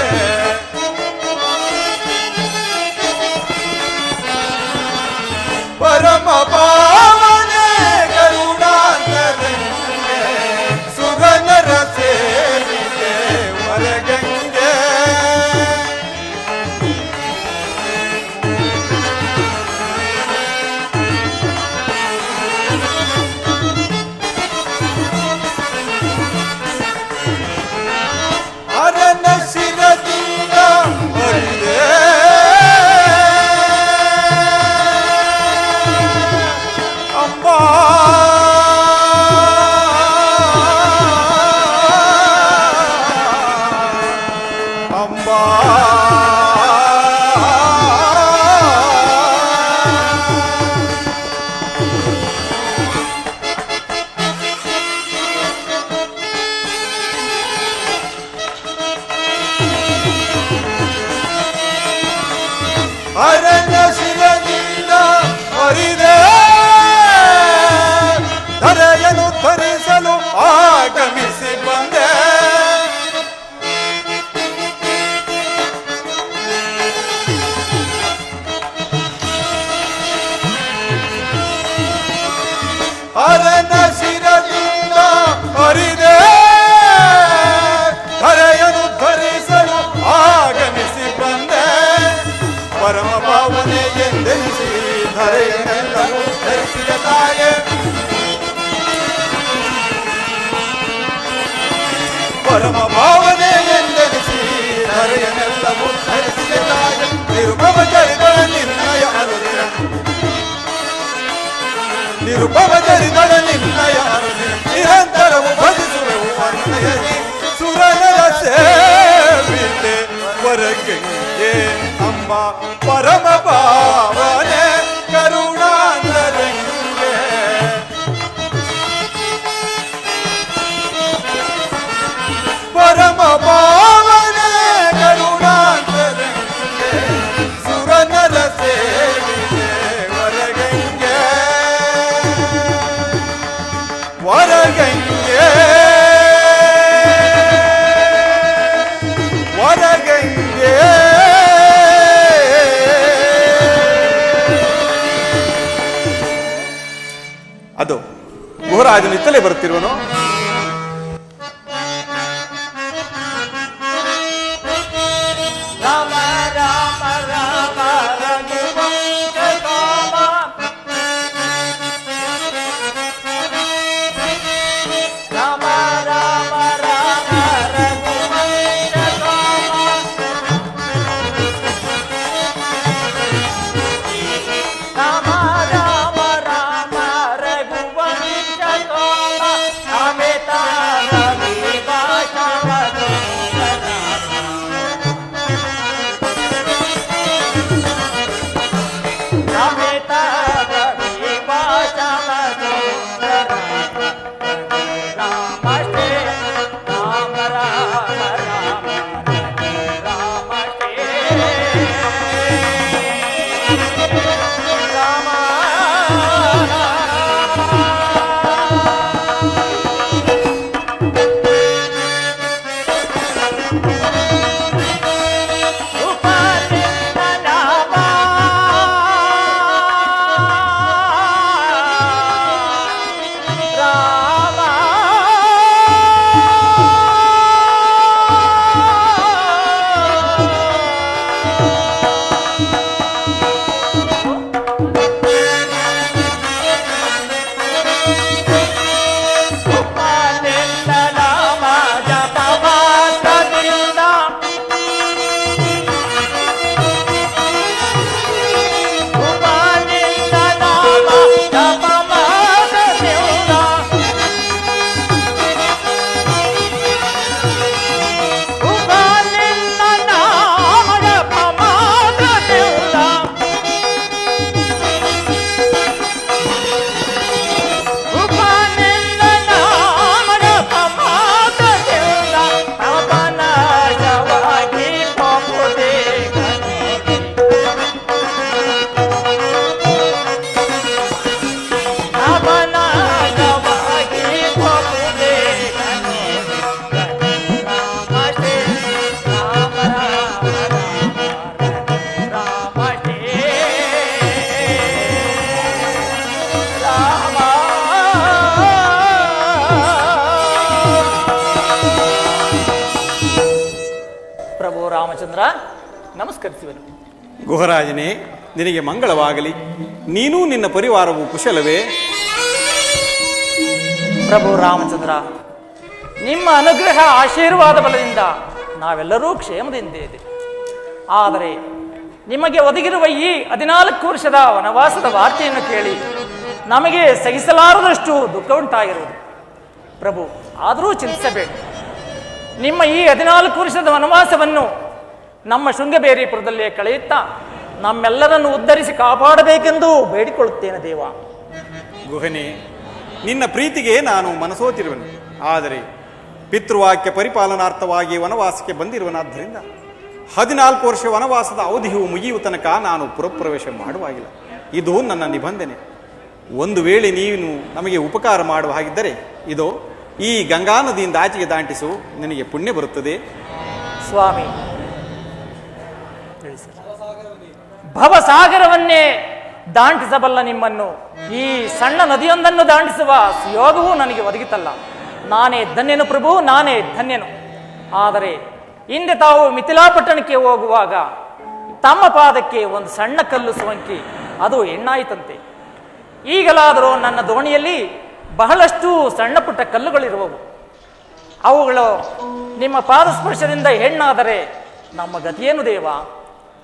Speaker 5: ಅರಣ್ಯ ಶಿರದಿಂದ ಹರಿದೆ ಧರೆಯನ್ನು ಧರಿಸಲು ಆಗಮಿಸಿ ಬಂದೆ. ಅರಣ್ಯ ಶಿರದಿಂದ ಹರಿದೆ ಧರೆಯನ್ನು ಧರಿಸಲು ಆಗಮಿಸಿ ಬಂದೆ. ಪರಮ ಭಾವನೆ ಎಂದೆನಿಸಿ ಧರೆಯನ್ನೆಲ್ಲವೂ ಧರಿಸಿದ ತಾಯೆ. ಪರಮ ಭಾವನೆ ಎಂದೆನಿಸಿ ಧರೆಯನ್ನೆಲ್ಲವೂ ಧರಿಸಿದ ತಾಯೆ. ನಿರುಪಮ ಚರಿದಳ ನಿರ್ಣಯ ಅನುದಿನ ನಿರುಪಮ ಚರಿದಳ ನಿರ್ಣಯ ಅನುದಿನ ನಿರಂತರವು ಭಜಿಸುವೆವು ಅನ್ನಯದಿ. ಸುರನರ ಸೇವಿತೆ ವರಗಂಗೆ ಅಮ್ಮ ಪರಮ ಭಾವನೆ ಕರುಣಾಂತರಂಗೆ. ಪರಮ ಭಾವನೆ ಕರುಣಾಂತರಂಗೆ ಸುರನರ ಸೇವಿತೆ ವರಗಂಗೆ ವರಗಂಗೆ ವರಗಂಗೆ. ಅದು ಗುಹರಾಜನು ಇತ್ತಲೇ ಬರುತ್ತಿರುವನು.
Speaker 2: ರಾಮ ರಾಮ ರಾಮ ರಘುವಂಶ ಕಾಮ. ರಾಮ ರಾಮ ರಾಮ ರಘುವಂಶ ಕಾಮ. ರಾಮ ರಾಮ ರಾಮ ರಘುವಂಶ ಕಾಮ. ಅಮಿತ ರವಿ ಭಾಷಾವಧೋ. ರಾಮಚಂದ್ರ ನಮಸ್ಕರಿಸುವೆನು.
Speaker 4: ಗುಹರಾಜನೇ, ನಿನಗೆ ಮಂಗಳವಾಗಲಿ. ನೀನೂ ನಿನ್ನ ಪರಿವಾರವು ಕುಶಲವೇ?
Speaker 2: ಪ್ರಭು ರಾಮಚಂದ್ರ, ನಿಮ್ಮ ಅನುಗ್ರಹ ಆಶೀರ್ವಾದ ಬಲದಿಂದ ನಾವೆಲ್ಲರೂ ಕ್ಷೇಮದಿಂದಿದೆ. ಆದರೆ ನಿಮಗೆ ಒದಗಿರುವ ಈ 14 ವರ್ಷದ ವನವಾಸದ ವಾರ್ತೆಯನ್ನು ಕೇಳಿ ನಮಗೆ ಸಹಿಸಲಾರದಷ್ಟು ದುಃಖ ಉಂಟಾಗಿರುವುದು. ಪ್ರಭು, ಆದರೂ ಚಿಂತಿಸಬೇಡಿ. ನಿಮ್ಮ ಈ 14 ವರ್ಷದ ವನವಾಸವನ್ನು
Speaker 6: ನಮ್ಮ ಶೃಂಗಬೇರಿಪುರದಲ್ಲೇ ಕಳೆಯುತ್ತಾ ನಮ್ಮೆಲ್ಲರನ್ನು ಉದ್ಧರಿಸಿ ಕಾಪಾಡಬೇಕೆಂದು ಬೇಡಿಕೊಳ್ಳುತ್ತೇನೆ ದೇವ.
Speaker 5: ಗುಹನೆ, ನಿನ್ನ ಪ್ರೀತಿಗೆ ನಾನು ಮನಸೋತಿರುವೆನು. ಆದರೆ ಪಿತೃವಾಕ್ಯ ಪರಿಪಾಲನಾರ್ಥವಾಗಿ ವನವಾಸಕ್ಕೆ ಬಂದಿರುವನಾದ್ದರಿಂದ 14 ವರ್ಷ ವನವಾಸದ ಅವಧಿಯು ಮುಗಿಯುವ ತನಕ ನಾನು ಪುರಪ್ರವೇಶ ಮಾಡುವಾಗಿಲ್ಲ. ಇದು ನನ್ನ ನಿಬಂಧನೆ. ಒಂದು ವೇಳೆ ನೀನು ನಮಗೆ ಉಪಕಾರ ಮಾಡುವ ಹಾಗಿದ್ದರೆ ಇದೋ ಈ ಗಂಗಾ ನದಿಯಿಂದ ಆಚೆಗೆ ದಾಟಿಸು, ನಿನಗೆ ಪುಣ್ಯ ಬರುತ್ತದೆ.
Speaker 6: ಸ್ವಾಮಿ, ಭವಸಾಗರವನ್ನೇ ದಾಂಟಿಸಬಲ್ಲ ನಿಮ್ಮನ್ನು ಈ ಸಣ್ಣ ನದಿಯೊಂದನ್ನು ದಾಂಟಿಸುವ ಯೋಗವೂ ನನಗೆ ಒದಗಿತಲ್ಲ. ನಾನೇ ಧನ್ಯನು ಪ್ರಭು, ನಾನೇ ಧನ್ಯನು. ಆದರೆ ಹಿಂದೆ ತಾವು ಮಿಥಿಲಾಪಟ್ಟಣಕ್ಕೆ ಹೋಗುವಾಗ ತಮ್ಮ ಪಾದಕ್ಕೆ ಒಂದು ಸಣ್ಣ ಕಲ್ಲು ಸುವಂಕಿ, ಅದು ಹೆಣ್ಣಾಯಿತಂತೆ. ಈಗಲಾದರೂ ನನ್ನ ದೋಣಿಯಲ್ಲಿ ಬಹಳಷ್ಟು ಸಣ್ಣ ಪುಟ್ಟ ಕಲ್ಲುಗಳಿರುವವು. ಅವುಗಳು ನಿಮ್ಮ ಪಾದಸ್ಪರ್ಶದಿಂದ ಹೆಣ್ಣಾದರೆ ನಮ್ಮ ಗತಿಯೇನು ದೇವ?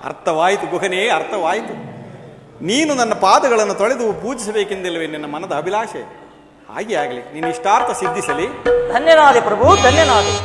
Speaker 5: ಅರ್ಥವಾಯಿತು ಗುಹನೇ, ಅರ್ಥವಾಯಿತು. ನೀನು ನನ್ನ ಪಾದಗಳನ್ನು ತೊಳೆದು ಪೂಜಿಸಬೇಕೆಂದಿಲ್ಲವೇ ನಿನ್ನ ಮನದ ಅಭಿಲಾಷೆ? ಹಾಗೆ ಆಗಲಿ, ನೀನು ಇಷ್ಟಾರ್ಥ ಸಿದ್ಧಿಸಲಿ.
Speaker 6: ಧನ್ಯನಾದೆ ಪ್ರಭು, ಧನ್ಯನಾದೆ.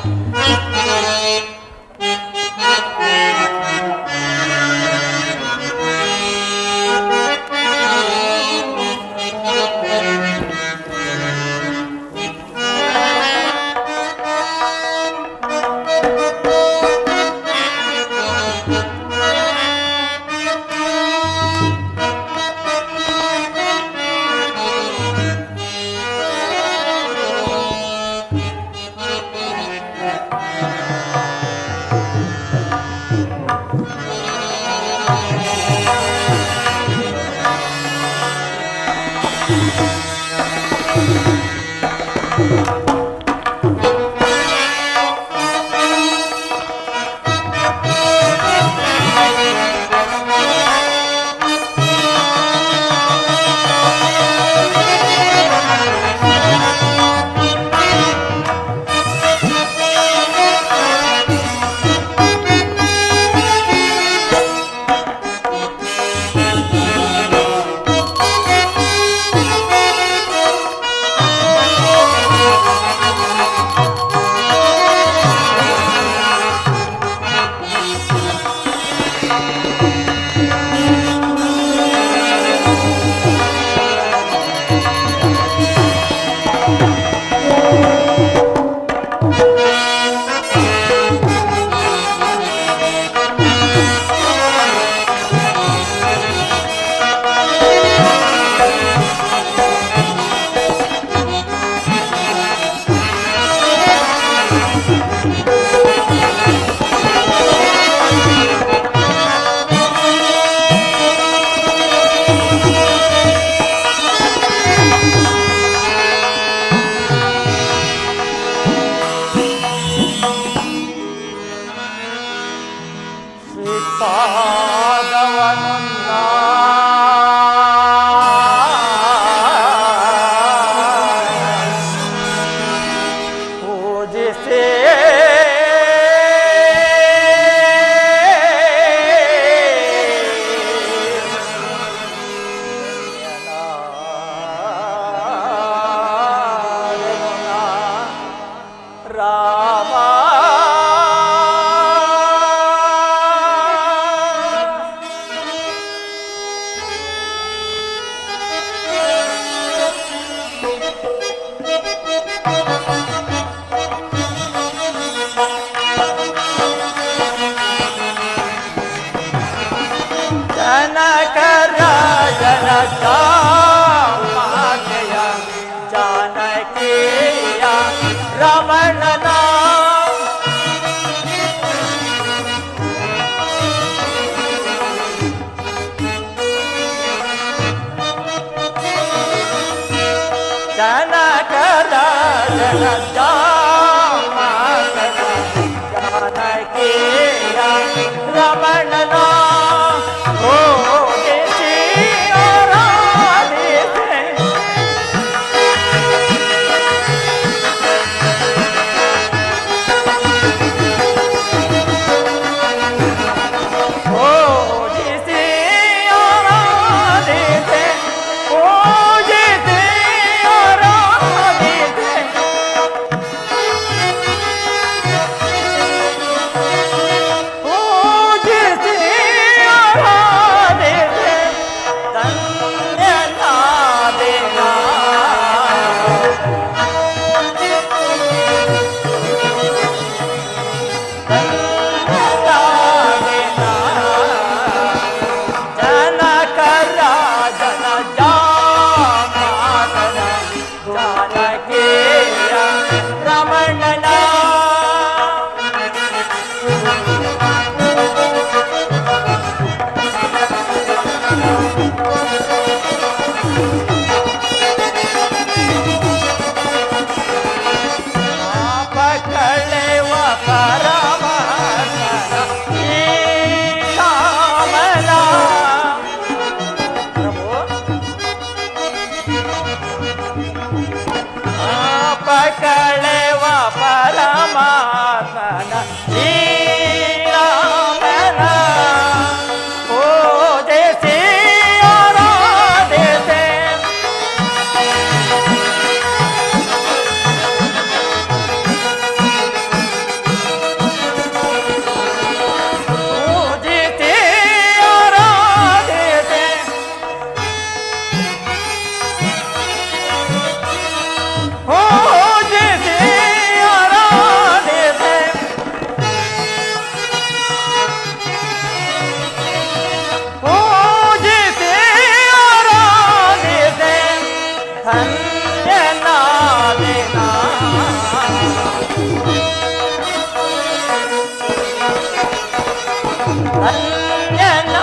Speaker 6: ಧನ್ಯನಾದೆನ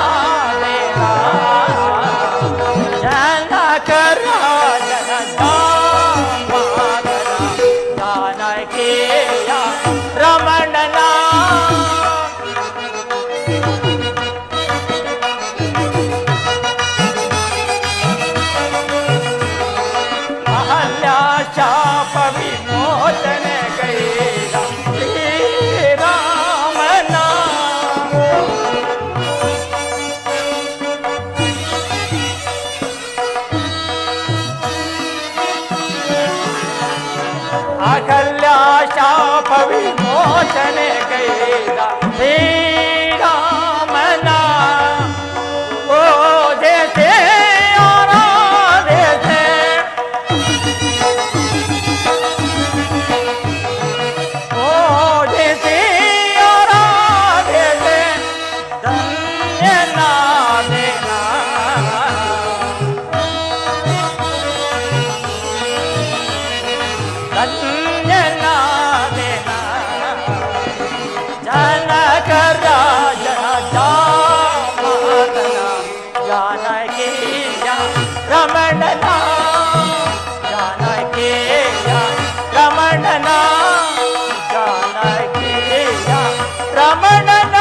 Speaker 6: ಜನಕರಾಜನ ದಾಮೋದರ ಜಾನಕಿಯ ರಮಣನ ಶಾಪ ವಿಮೋಚನೆ ಕೈದ ಶ್ರೀರಾಮನ ಅಕಲ್ಯ ಶಾಪ ವಿಮೋಚನೆ ಕೈದ ಶ್ರೀರಾಮನ ಓ ದೇಶೇ ಆರಾಧೆ ರಮಣನ ಜಾನಕಿಯ ರಮಣನ ಜಾನಕಿಯ ರಮಣನ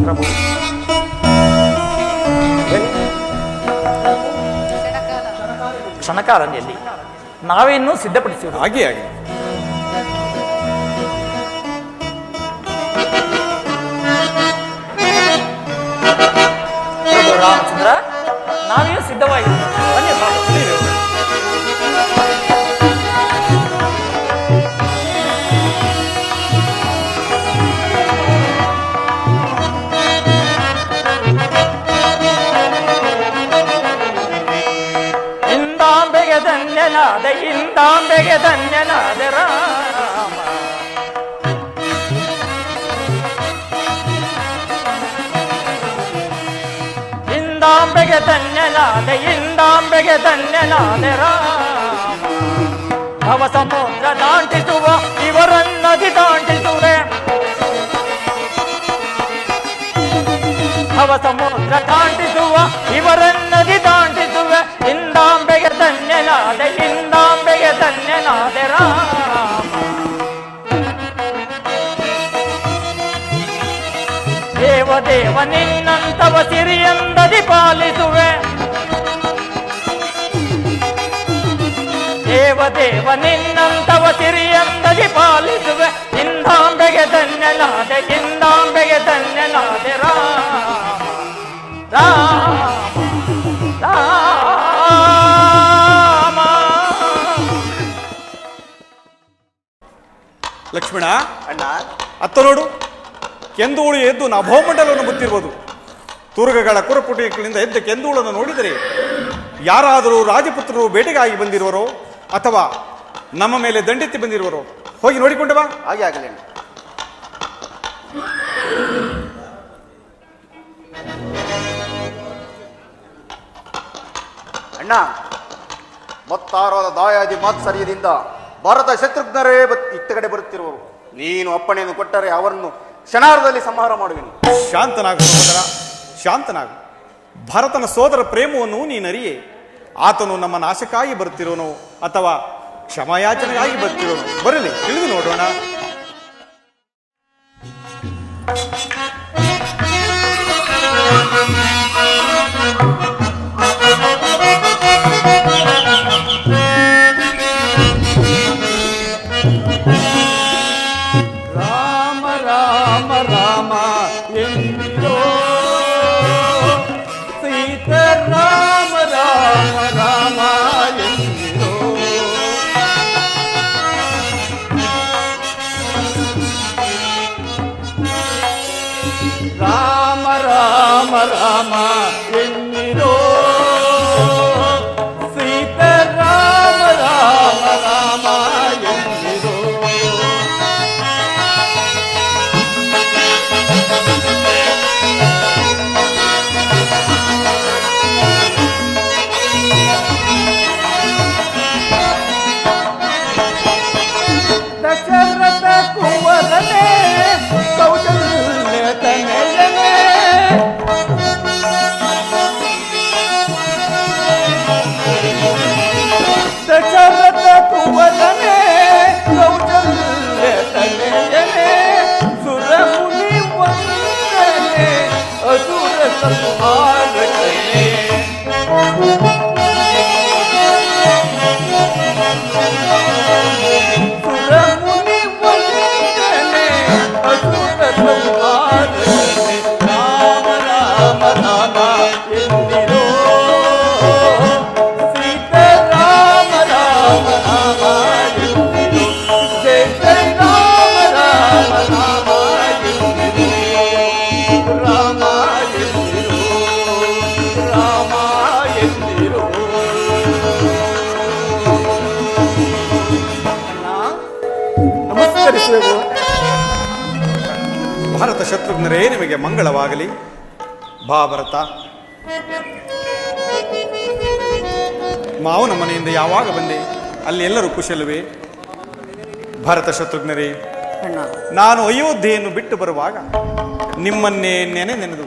Speaker 6: ಪ್ರಭು ಕ್ಷಣಕಾಲದಲ್ಲಿ ನಾವೇನು ಸಿದ್ಧಪಡಿಸಿದ್ರು
Speaker 5: ಹಾಗೆ ಹಾಗೆ
Speaker 6: ರಾಮಚಂದ್ರ ನಾವೇನು ಸಿದ್ಧವಾಗಿದ್ದೀವಿ ಬನ್ನಿ ಬಾಬು. ಇಂದಾಂಬೆಗೆ ಧನ್ಯನಾದ ರಾಮ ಇಂದಾಂಬೆಗೆ ಧನ್ಯನಾದ ರಾಮ ಭವ ಸಮುದ್ರ ದಾಂಟಿಸುವ ಇವರನ್ನದಿ ದಾಂಟಿಸುವೆ ಭವ ಸಮುದ್ರ ದಾಂಟಿಸುವ ಇವರನ್ನದಿ ದಾಂಟಿಸುವೆ ಇಂದಾಂಬೆಗೆ ಧನ್ಯನಾದ ರಾಮ ದೇವ ನಿನ್ನಂತವ ಸಿರಿಯಂದದಿ ಪಾಲಿಸುವೆ ದೇವ ನಿನ್ನಂತವ ಸಿರಿಯಂದದಿ ಪಾಲಿಸುವೆ ಇಂದಾಂಬೆಗೆ ಧನ್ಯನಾದ ರಾಮ
Speaker 5: ಲಕ್ಷ್ಮಣ
Speaker 2: ಅಣ್ಣ
Speaker 5: ಅತ್ತ ನೋಡು, ಕೆಂದೂಳು ಎದ್ದು ನಭೋಮಂಡಲವನ್ನು ಬುತ್ತಿರುವುದು. ತುರುಗಗಳ ಕುರಪುಟಿಗಳಿಂದ ಎದ್ದ ಕೆಂದೂಳನ್ನು ನೋಡಿದರೆ ಯಾರಾದರೂ ರಾಜಪುತ್ರರು ಬೇಟೆಗಾಗಿ ಬಂದಿರುವರೋ ಅಥವಾ ನಮ್ಮ ಮೇಲೆ ದಂಡೆತ್ತಿ ಬಂದಿರುವರೋ ಹೋಗಿ ನೋಡಿಕೊಂಡೆ ಬಾ.
Speaker 2: ಹಾಗೆ ಆಗಲಿ ಅಣ್ಣ. ಮತ್ತಾರಾದ ದಾಯಾದಿ ಮಾತ್ಸರ್ಯದಿಂದ ಭಾರತ ಶತ್ರುಘ್ನರೇ ಇತ್ತ ಕಡೆ ಬರುತ್ತಿರುವರು. ನೀನು ಅಪ್ಪಣೆಯನ್ನು ಕೊಟ್ಟರೆ ಅವರನ್ನು ಕ್ಷಣಾರ್ಧದಲ್ಲಿ ಸಂಹಾರ ಮಾಡುವೆನು.
Speaker 5: ಶಾಂತನಾಗು ಸಹೋದರ, ಶಾಂತನಾಗು. ಭರತನ ಸೋದರ ಪ್ರೇಮವನ್ನು ನೀನರಿಯೇ. ಆತನು ನಮ್ಮ ನಾಶಕ್ಕಾಗಿ ಬರುತ್ತಿರೋನು ಅಥವಾ ಕ್ಷಮಾಯಾಚನೆಗಾಗಿ ಬರುತ್ತಿರೋನು, ಬರಲಿ ತಿಳಿದು ನೋಡೋಣ.
Speaker 4: ರಾಮ ರಾಮ ರಾಮ ಎಂದಿರೋ ಸೀತೆ ರಾಮ ರಾಮ ರಾಮ ಎಂದಿರೋ ರಾಮ ರಾಮ ರಾಮ ಎಂದಿರೋ ಸೀತೆ ರಾಮ ರಾಮ ರಾಮ ಎಂದಿರೋ ದಶರಥ ಕುವರನೇ ಕೌಶಲ್ಯ ತನಯನೇ ದಶರಥ ಕುವರನೇ ಕೌಶಲ್ಯ ತನಯನೇ ಸುರಮುನಿ ವಂದನೆ ಅಸುರ ಸಂಹಾರಕನೇ ಸುರಮುನಿ ವಂದನೆ ಅಸುರ ಸಂಹಾರಕನೇ ರಾಮ ರಾಮ ರಾಮ ಎಂದಿರೋ ಸೀತಾರಾಮ ರಾಮ ರಾಮ ಎಂದಿರೋ ಜಯ ಜಯ ರಾಮ ರಾಮ ರಾಮ ಎಂದಿರೋ ರಾಮ ಎಂದಿರೋ ರಾಮ ಎಂದಿರೋ ನಮಸ್ಕರಿಸುವೆವು.
Speaker 5: ಭರತ ಶತ್ರುಘ್ನರೇ ನಿಮಗೆ ಮಂಗಳವಾಗಲಿ. ಬಾ ಭರತ, ಮಾವನ ಮನೆಯಿಂದ ಯಾವಾಗ ಬಂದೆ? ಅಲ್ಲಿ ಎಲ್ಲರೂ ಕುಶಲವೇ? ಭರತ ಶತ್ರುಘ್ನರೇ, ನಾನು ಅಯೋಧ್ಯೆಯನ್ನು ಬಿಟ್ಟು ಬರುವಾಗ ನಿಮ್ಮನ್ನೇ ನೆನೆದು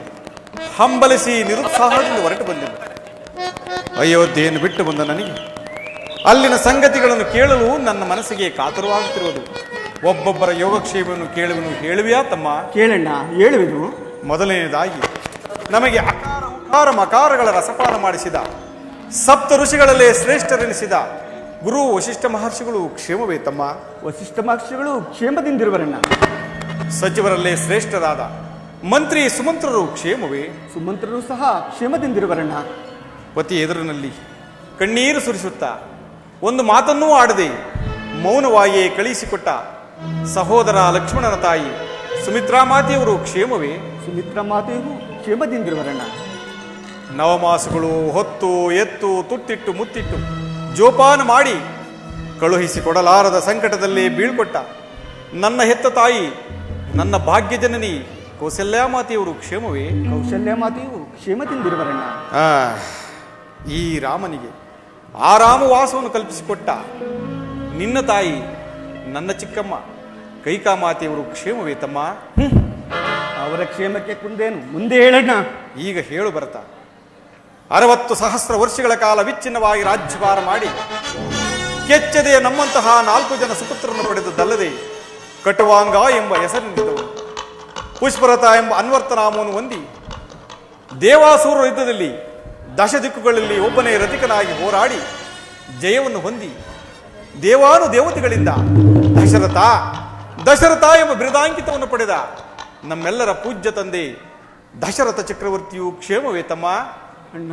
Speaker 5: ಹಂಬಲಿಸಿ ನಿರುತ್ಸಾಹದಿಂದ ಹೊರಟು ಬಂದಿದ್ದೆ. ಅಯೋಧ್ಯೆಯನ್ನು ಬಿಟ್ಟು ಬಂದ ನನಗೆ ಅಲ್ಲಿನ ಸಂಗತಿಗಳನ್ನು ಕೇಳಲು ನನ್ನ ಮನಸ್ಸಿಗೆ ಕಾತರವಾಗುತ್ತಿರುವುದು. ಒಬ್ಬೊಬ್ಬರ ಯೋಗಕ್ಷೇಮವನ್ನು ಕೇಳುವನು ಹೇಳುವೆಯಾ ತಮ್ಮ?
Speaker 4: ಕೇಳಣ್ಣ, ಹೇಳುವೆನು.
Speaker 5: ಮೊದಲನೆಯದಾಗಿ ನಮಗೆ ಅಕಾರ ಉಕಾರ ಮಕಾರಗಳ ರಸಪಾನ ಮಾಡಿಸಿದ ಸಪ್ತ ಋಷಿಗಳಲ್ಲೇ ಶ್ರೇಷ್ಠರೆನಿಸಿದ ಗುರು ವಶಿಷ್ಠ ಮಹರ್ಷಿಗಳು ಕ್ಷೇಮವೇ ತಮ್ಮ?
Speaker 4: ವಸಿಷ್ಠ ಮಹರ್ಷಿಗಳು ಕ್ಷೇಮದಿಂದಿರುವರಣ್ಣ.
Speaker 5: ಸಚಿವರಲ್ಲೇ ಶ್ರೇಷ್ಠರಾದ ಮಂತ್ರಿ ಸುಮಂತ್ರರು ಕ್ಷೇಮವೇ?
Speaker 4: ಸುಮಂತ್ರರು ಸಹ ಕ್ಷೇಮದಿಂದಿರುವರಣ್ಣ.
Speaker 5: ಪತಿ ಎದುರಿನಲ್ಲಿ ಕಣ್ಣೀರು ಸುರಿಸುತ್ತಾ ಒಂದು ಮಾತನ್ನೂ ಆಡದೆ ಮೌನವಾಗಿಯೇ ಕಳುಹಿಸಿಕೊಟ್ಟ ಸಹೋದರ ಲಕ್ಷ್ಮಣನ ತಾಯಿ ಸುಮಿತ್ರಾ ಮಾತೆಯವರು ಕ್ಷೇಮವೇ?
Speaker 4: ಸುಮಿತ್ರಾ ಮಾತೆಯು ಕ್ಷೇಮದಿಂದಿರುವರಣ್ಣ.
Speaker 5: ನವಮಾಸಗಳು ಹೊತ್ತು ಎತ್ತು ತುಟ್ಟಿಟ್ಟು ಮುತ್ತಿಟ್ಟು ಜೋಪಾನ ಮಾಡಿ ಕಳುಹಿಸಿಕೊಡಲಾರದ ಸಂಕಟದಲ್ಲಿ ಬೀಳ್ಕೊಟ್ಟ ನನ್ನ ಹೆತ್ತ ತಾಯಿ ನನ್ನ ಭಾಗ್ಯ ಜನನಿ ಕೌಸಲ್ಯ ಮಾತೆಯವರು ಕ್ಷೇಮವೇ?
Speaker 4: ಕೌಶಲ್ಯ ಮಾತೆಯು ಕ್ಷೇಮದಿಂದಿರುವರಣ್ಣ.
Speaker 5: ಈ ರಾಮನಿಗೆ ಆರಾಮವಾಸವನ್ನು ಕಲ್ಪಿಸಿಕೊಟ್ಟ ನಿನ್ನ ತಾಯಿ ನನ್ನ ಚಿಕ್ಕಮ್ಮ ಕೈಕಾಮಾತೆಯವರು ಕ್ಷೇಮವೇ ತಮ್ಮ?
Speaker 4: ಅವರ ಕ್ಷೇಮಕ್ಕೆ ಕುಂದೇನು, ಮುಂದೆ ಹೇಳಣ್ಣ.
Speaker 5: ಈಗ ಹೇಳು ಭರತ. 60,000 ವರ್ಷಗಳ ಕಾಲ ವಿಚ್ಛಿನ್ನವಾಗಿ ರಾಜ್ಯಭಾರ ಮಾಡಿ ಕೆಚ್ಚದೆಯ ನಮ್ಮಂತಹ 4 ಜನ ಸುಪುತ್ರರನ್ನು ಪಡೆದದ್ದಲ್ಲದೆ ಕಟುವಾಂಗ ಎಂಬ ಹೆಸರಿನಿದ್ದವರು, ಪುಷ್ಪರಥ ಎಂಬ ಅನ್ವರ್ಥನಾಮವನ್ನು ಹೊಂದಿ ದೇವಾಸುರ ಯುದ್ಧದಲ್ಲಿ 10 ದಿಕ್ಕುಗಳಲ್ಲಿ ಒಬ್ಬನೇ ರಥಿಕನಾಗಿ ಹೋರಾಡಿ ಜಯವನ್ನು ಹೊಂದಿ ದೇವಾನು ದೇವತೆಗಳಿಂದ ದಶರಥ ದಶರಥ ಎಂಬ ಬಿರುದಾಂಕಿತವನ್ನು ಪಡೆದ ನಮ್ಮೆಲ್ಲರ ಪೂಜ್ಯ ತಂದೆ ದಶರಥ ಚಕ್ರವರ್ತಿಯು ಕ್ಷೇಮವೇ ತಮ್ಮ?
Speaker 4: ಅಣ್ಣ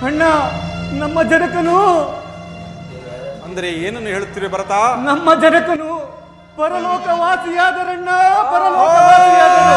Speaker 4: ಅಣ್ಣ, ನಮ್ಮ ಜನಕನು
Speaker 5: ಅಂದರೆ ಏನನ್ನು ಹೇಳುತ್ತಿರುವೆ ಭರತ?
Speaker 4: ನಮ್ಮ ಜನಕನು ಪರಲೋಕವಾಸಿಯಾದರಣ್ಣ, ಪರಲೋಕವಾಸಿಯಾದರು.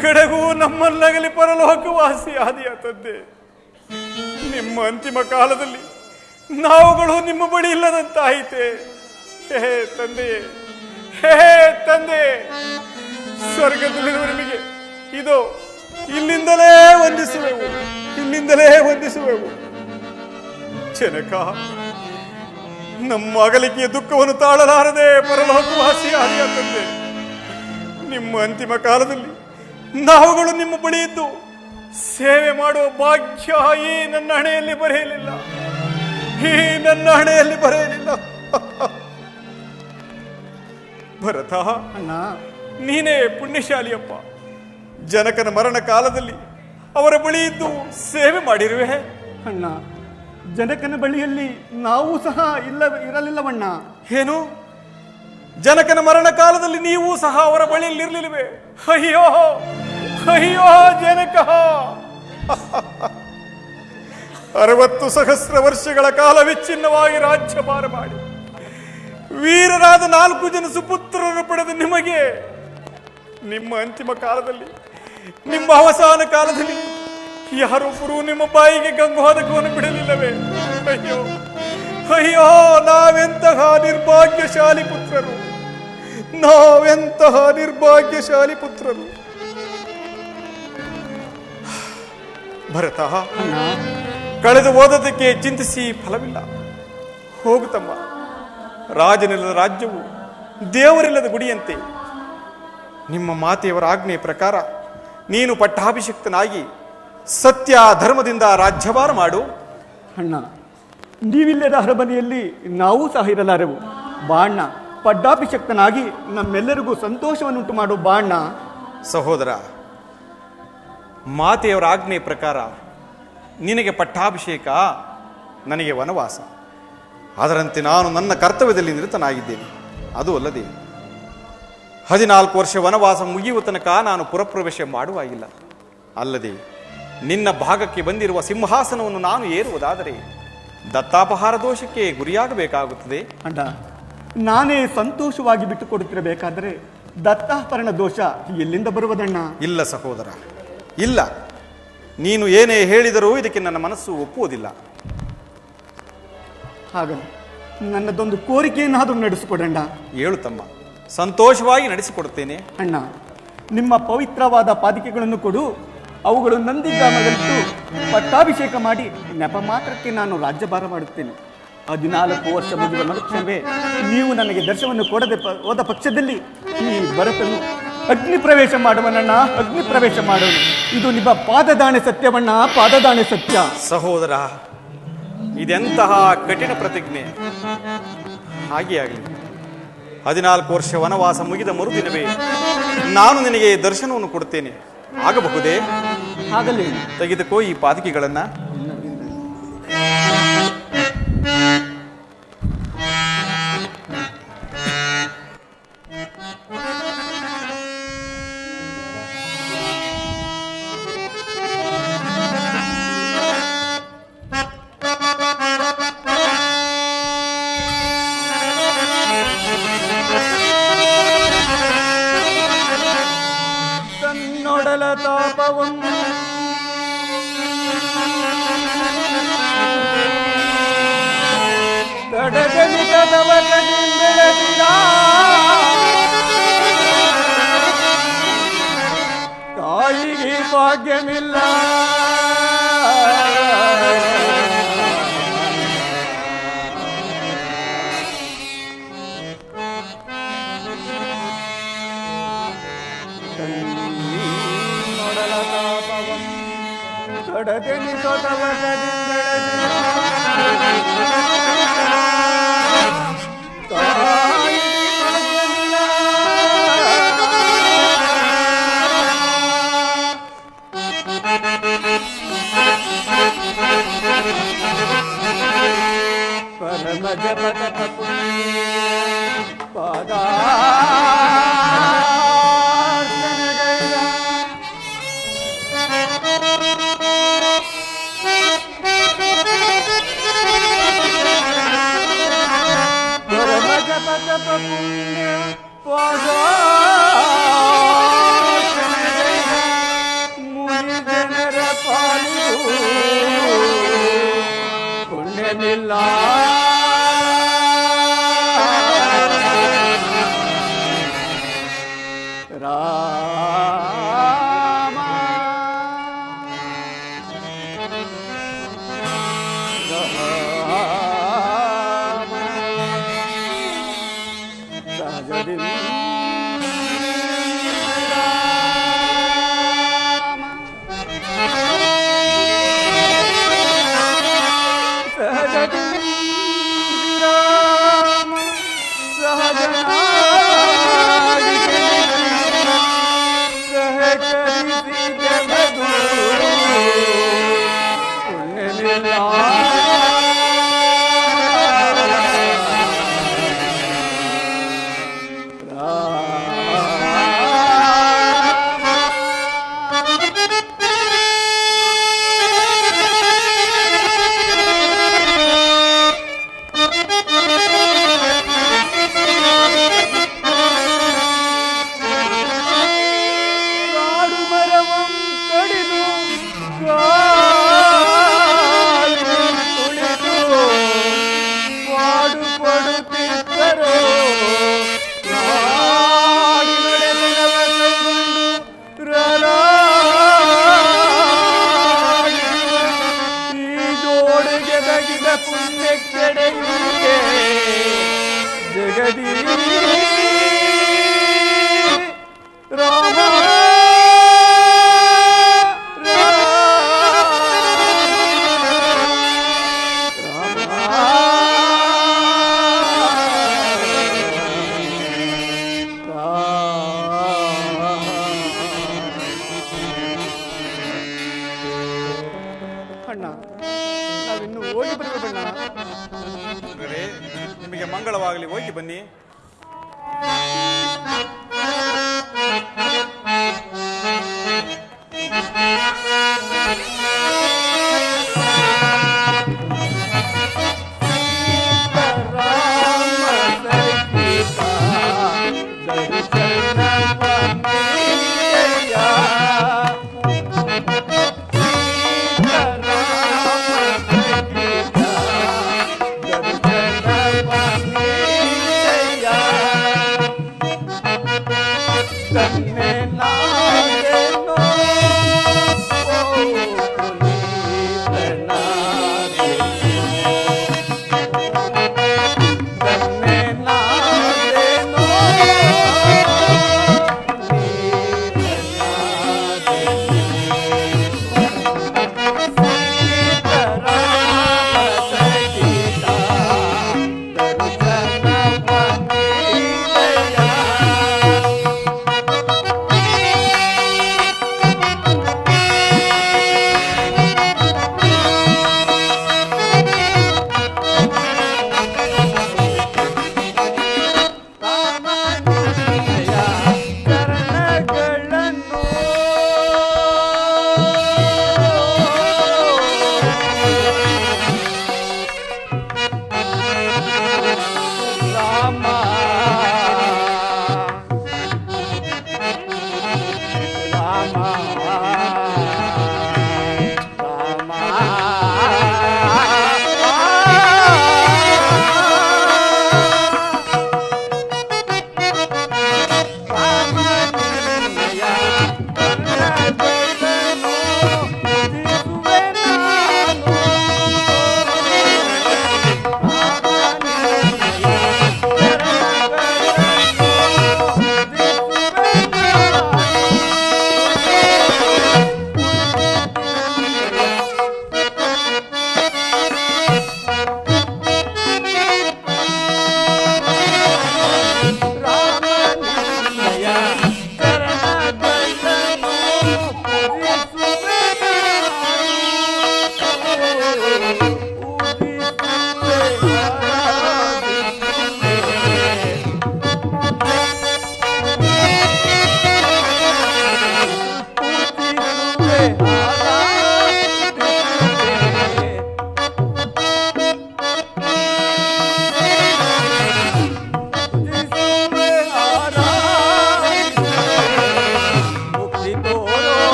Speaker 5: ಕಡೆಗೂ ನಮ್ಮನ್ನಗಲಿ ಪರಲೋಕವಾಸಿ ಆದಿಯ ತಂದೆ. ನಿಮ್ಮ ಅಂತಿಮ ಕಾಲದಲ್ಲಿ ನಾವುಗಳು ನಿಮ್ಮ ಬಳಿ ಇಲ್ಲದಂತಾಯಿತೆ. ಹೇ ತಂದೆಯೇ, ಹೇ ತಂದೆ, ಸ್ವರ್ಗದಲ್ಲಿರುವ ನಿಮಗೆ ಇದು ಇಲ್ಲಿಂದಲೇ ವಂದಿಸುವೆವು, ಇಲ್ಲಿಂದಲೇ ವಂದಿಸುವೆವು. ಜನಕ, ನಮ್ಮ ಅಗಲಿಕೆಯ ದುಃಖವನ್ನು ತಾಳಲಾರದೆ ಪರಲೋಕವಾಸಿ ಆದಿಯ ತಂದೆ, ನಿಮ್ಮ ಅಂತಿಮ ಕಾಲದಲ್ಲಿ ನಾವುಗಳು ನಿಮ್ಮ ಬಳಿ ಇದ್ದು ಸೇವೆ ಮಾಡುವ ಭಾಗ್ಯ ಈ ನನ್ನ ಹಣೆಯಲ್ಲಿ ಬರೆಯಲಿಲ್ಲ, ಈ ನನ್ನ ಹಣೆಯಲ್ಲಿ ಬರೆಯಲಿಲ್ಲ. ಭರತ,
Speaker 4: ಅಣ್ಣ,
Speaker 5: ನೀನೇ ಪುಣ್ಯಶಾಲಿಯಪ್ಪ. ಜನಕನ ಮರಣ ಕಾಲದಲ್ಲಿ ಅವರ ಬಳಿ ಇದ್ದು ಸೇವೆ ಮಾಡಿರುವೆ.
Speaker 4: ಅಣ್ಣ, ಜನಕನ ಬಳಿಯಲ್ಲಿ ನಾವು ಸಹ ಇರಲಿಲ್ಲವಣ್ಣ.
Speaker 5: ಏನು? ಜನಕನ ಮರಣ ಕಾಲದಲ್ಲಿ ನೀವು ಸಹ ಅವರ ಬಳಿಯಲ್ಲಿ ಇರಲಿಲ್ಲವೇ? ಅಯ್ಯೋ ಅಯ್ಯೋ ಜನಕ, 60 ಸಹಸ್ರ ವರ್ಷಗಳ ಕಾಲ ವಿಚ್ಛಿನ್ನವಾಗಿ ರಾಜ್ಯಭಾರ ಮಾಡಿ ವೀರರಾದ 4 ಜನ ಸುಪುತ್ರರನ್ನು ಪಡೆದ ನಿಮಗೆ ನಿಮ್ಮ ಅಂತಿಮ ಕಾಲದಲ್ಲಿ, ನಿಮ್ಮ ಅವಸಾನ ಕಾಲದಲ್ಲಿ ಯಾರೊಬ್ಬರು ನಿಮ್ಮ ಬಾಯಿಗೆ ಗಂಗೋದಕವನ್ನು ಬಿಡಲಿಲ್ಲವೇ? ಅಯ್ಯೋ ಅಯ್ಯೋ, ನಾವೆಂತಹ ನಿರ್ಭಾಗ್ಯಶಾಲಿ ಪುತ್ರರು, ನಾವೆಂತಹ ನಿರ್ಭಾಗ್ಯಶಾಲಿ ಪುತ್ರರು. ಭರತ, ಕಳೆದು ಓದೋದಕ್ಕೆ ಚಿಂತಿಸಿ ಫಲವಿಲ್ಲ. ಹೋಗುತ್ತಮ್ಮ, ರಾಜನಿಲ್ಲದ ರಾಜ್ಯವು ದೇವರಿಲ್ಲದ ಗುಡಿಯಂತೆ. ನಿಮ್ಮ ಮಾತೆಯವರ ಆಜ್ಞೆಯ ಪ್ರಕಾರ ನೀನು ಪಟ್ಟಾಭಿಷಿಕ್ತನಾಗಿ ಸತ್ಯ ಧರ್ಮದಿಂದ ರಾಜ್ಯಭಾರ ಮಾಡು.
Speaker 4: ಅಣ್ಣ, ನೀವಿಲ್ಲದ ಅರಮನೆಯಲ್ಲಿ ನಾವು ಸಹ ಇರಲಾರೆವು. ಬಾಣ್ಣ, ಪಟ್ಟಾಭಿಷಕ್ತನಾಗಿ ನಮ್ಮೆಲ್ಲರಿಗೂ ಸಂತೋಷವನ್ನುಂಟು ಮಾಡು ಬಾಣ್ಣ.
Speaker 5: ಸಹೋದರ, ಮಾತೆಯವರ ಆಜ್ಞೆಯ ಪ್ರಕಾರ ನಿನಗೆ ಪಟ್ಟಾಭಿಷೇಕ, ನನಗೆ ವನವಾಸ. ಅದರಂತೆ ನಾನು ನನ್ನ ಕರ್ತವ್ಯದಲ್ಲಿ ನಿರತನಾಗಿದ್ದೇನೆ. ಅದು ಅಲ್ಲದೆ 14 ವರ್ಷ ವನವಾಸ ಮುಗಿಯುವ ತನಕ ನಾನು ಪುರಪ್ರವೇಶ ಮಾಡುವಾಗಿಲ್ಲ. ಅಲ್ಲದೆ ನಿನ್ನ ಭಾಗಕ್ಕೆ ಬಂದಿರುವ ಸಿಂಹಾಸನವನ್ನು ನಾನು ಏರುವುದಾದರೆ ದತ್ತಾಪಹಾರ ದೋಷಕ್ಕೆ ಗುರಿಯಾಗಬೇಕಾಗುತ್ತದೆ.
Speaker 4: ಅಣ್ಣ, ನಾನೇ ಸಂತೋಷವಾಗಿ ಬಿಟ್ಟು ಕೊಡುತ್ತಿರಬೇಕಾದರೆ ದತ್ತಾಪರಣ ದೋಷ ಎಲ್ಲಿಂದ ಬರುವುದಣ್ಣ?
Speaker 5: ಇಲ್ಲ ಸಹೋದರ, ಇಲ್ಲ. ನೀನು ಏನೇ ಹೇಳಿದರೂ ಇದಕ್ಕೆ ನನ್ನ ಮನಸ್ಸು ಒಪ್ಪುವುದಿಲ್ಲ.
Speaker 4: ಹಾಗಲ್ಲ, ನನ್ನದೊಂದು ಕೋರಿಕೆಯನ್ನಾದರೂ ನಡೆಸಿಕೊಡಣ್ಣ.
Speaker 5: ಹೇಳು ತಮ್ಮ, ಸಂತೋಷವಾಗಿ ನಡೆಸಿಕೊಡುತ್ತೇನೆ.
Speaker 4: ಅಣ್ಣ, ನಿಮ್ಮ ಪವಿತ್ರವಾದ ಪಾದಿಕೆಗಳನ್ನು ಕೊಡು. ಅವುಗಳು ನಂದಿಗ್ರಾಮದಲ್ಲಿಟ್ಟು ಪಟ್ಟಾಭಿಷೇಕ ಮಾಡಿ ನೆಪ ಮಾತ್ರಕ್ಕೆ ನಾನು ರಾಜ್ಯಭಾರ ಮಾಡುತ್ತೇನೆ. 14 ವರ್ಷ ಮುಗಿದ ಮರುಕ್ಷಣವೇ ನೀವು ನನಗೆ ದರ್ಶನವನ್ನು ಕೊಡದೆ ಹೋದ ಪಕ್ಷದಲ್ಲಿ ಈ ಭರತನು ಅಗ್ನಿ ಪ್ರವೇಶ ಮಾಡುವನಣ್ಣ, ಅಗ್ನಿ ಪ್ರವೇಶ ಮಾಡುವನು. ಇದು ನಿಮ್ಮ ಪಾದದಾಣೆ ಸತ್ಯವಣ್ಣ, ಪಾದದಾಣೆ ಸತ್ಯ.
Speaker 5: ಸಹೋದರ, ಇದೆಂತಹ ಕಠಿಣ ಪ್ರತಿಜ್ಞೆ. ಹಾಗೆ ಆಗಲಿ. 14 ವರ್ಷ ವನವಾಸ ಮುಗಿದ ಮರುದಿನವೇ ನಾನು ನಿನಗೆ ದರ್ಶನವನ್ನು ಕೊಡುತ್ತೇನೆ. ಆಗಬಹುದೇ?
Speaker 4: ಆಗಲಿ.
Speaker 5: ತೆಗೆದುಕೋ ಈ ಪಾದಕಿಗಳನ್ನ.
Speaker 4: ತನ್ನೊಡಲ ತಾಪವನ್ನು ತಡಗಲಿಕದವ ಬೆಳೆದಿದ ತಾಯಿಗೆ ಭಾಗ್ಯವಿಲ್ಲ. ಪರಮ ಜಪತ ಪಾದ ಪುಣ್ಯ ಪಾದ ಉಣ್ಣೆನಿಲ್ಲ ರಾಮ ಸಹಜದಿಂದ ಜಗದಿ ರಾಮ ಅಣ್ಣ ನಾವಿನ್ನು ಹೋಗಿ ಬರಬೇಕಣ್ಣ.
Speaker 5: ನಿಮಗೆ ಮಂಗಳವಾಗಲಿ, ಹೋಗಿ ಬನ್ನಿ.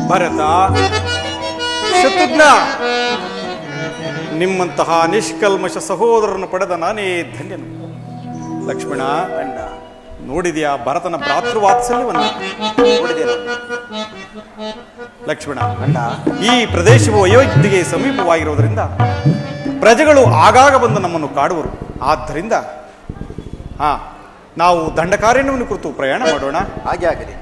Speaker 5: ಭರತ, ಶತ್ರುಘ್ನ, ನಿಮ್ಮಂತಹ ನಿಷ್ಕಲ್ಮಶ ಸಹೋದರನ್ನು ಪಡೆದ ನಾನೇ ಧನ್ಯನು. ಲಕ್ಷ್ಮಣ, ನೋಡಿದೆಯಾ ಭರತನ ಭ್ರಾತೃವಾತ್ಸಲ್ಯವನ್ನು? ಲಕ್ಷ್ಮಣ, ಈ ಪ್ರದೇಶವು ಅಯೋಧ್ಯೆಗೆ ಸಮೀಪವಾಗಿರುವುದರಿಂದ ಪ್ರಜೆಗಳು ಆಗಾಗ ಬಂದು ನಮ್ಮನ್ನು ಕಾಡುವರು. ಆದ್ದರಿಂದ ನಾವು ದಂಡಕಾರಣ್ಯವನ್ನು ಕುರಿತು ಪ್ರಯಾಣ ಮಾಡೋಣ.
Speaker 7: ಹಾಗೆ ಆಗಲಿ.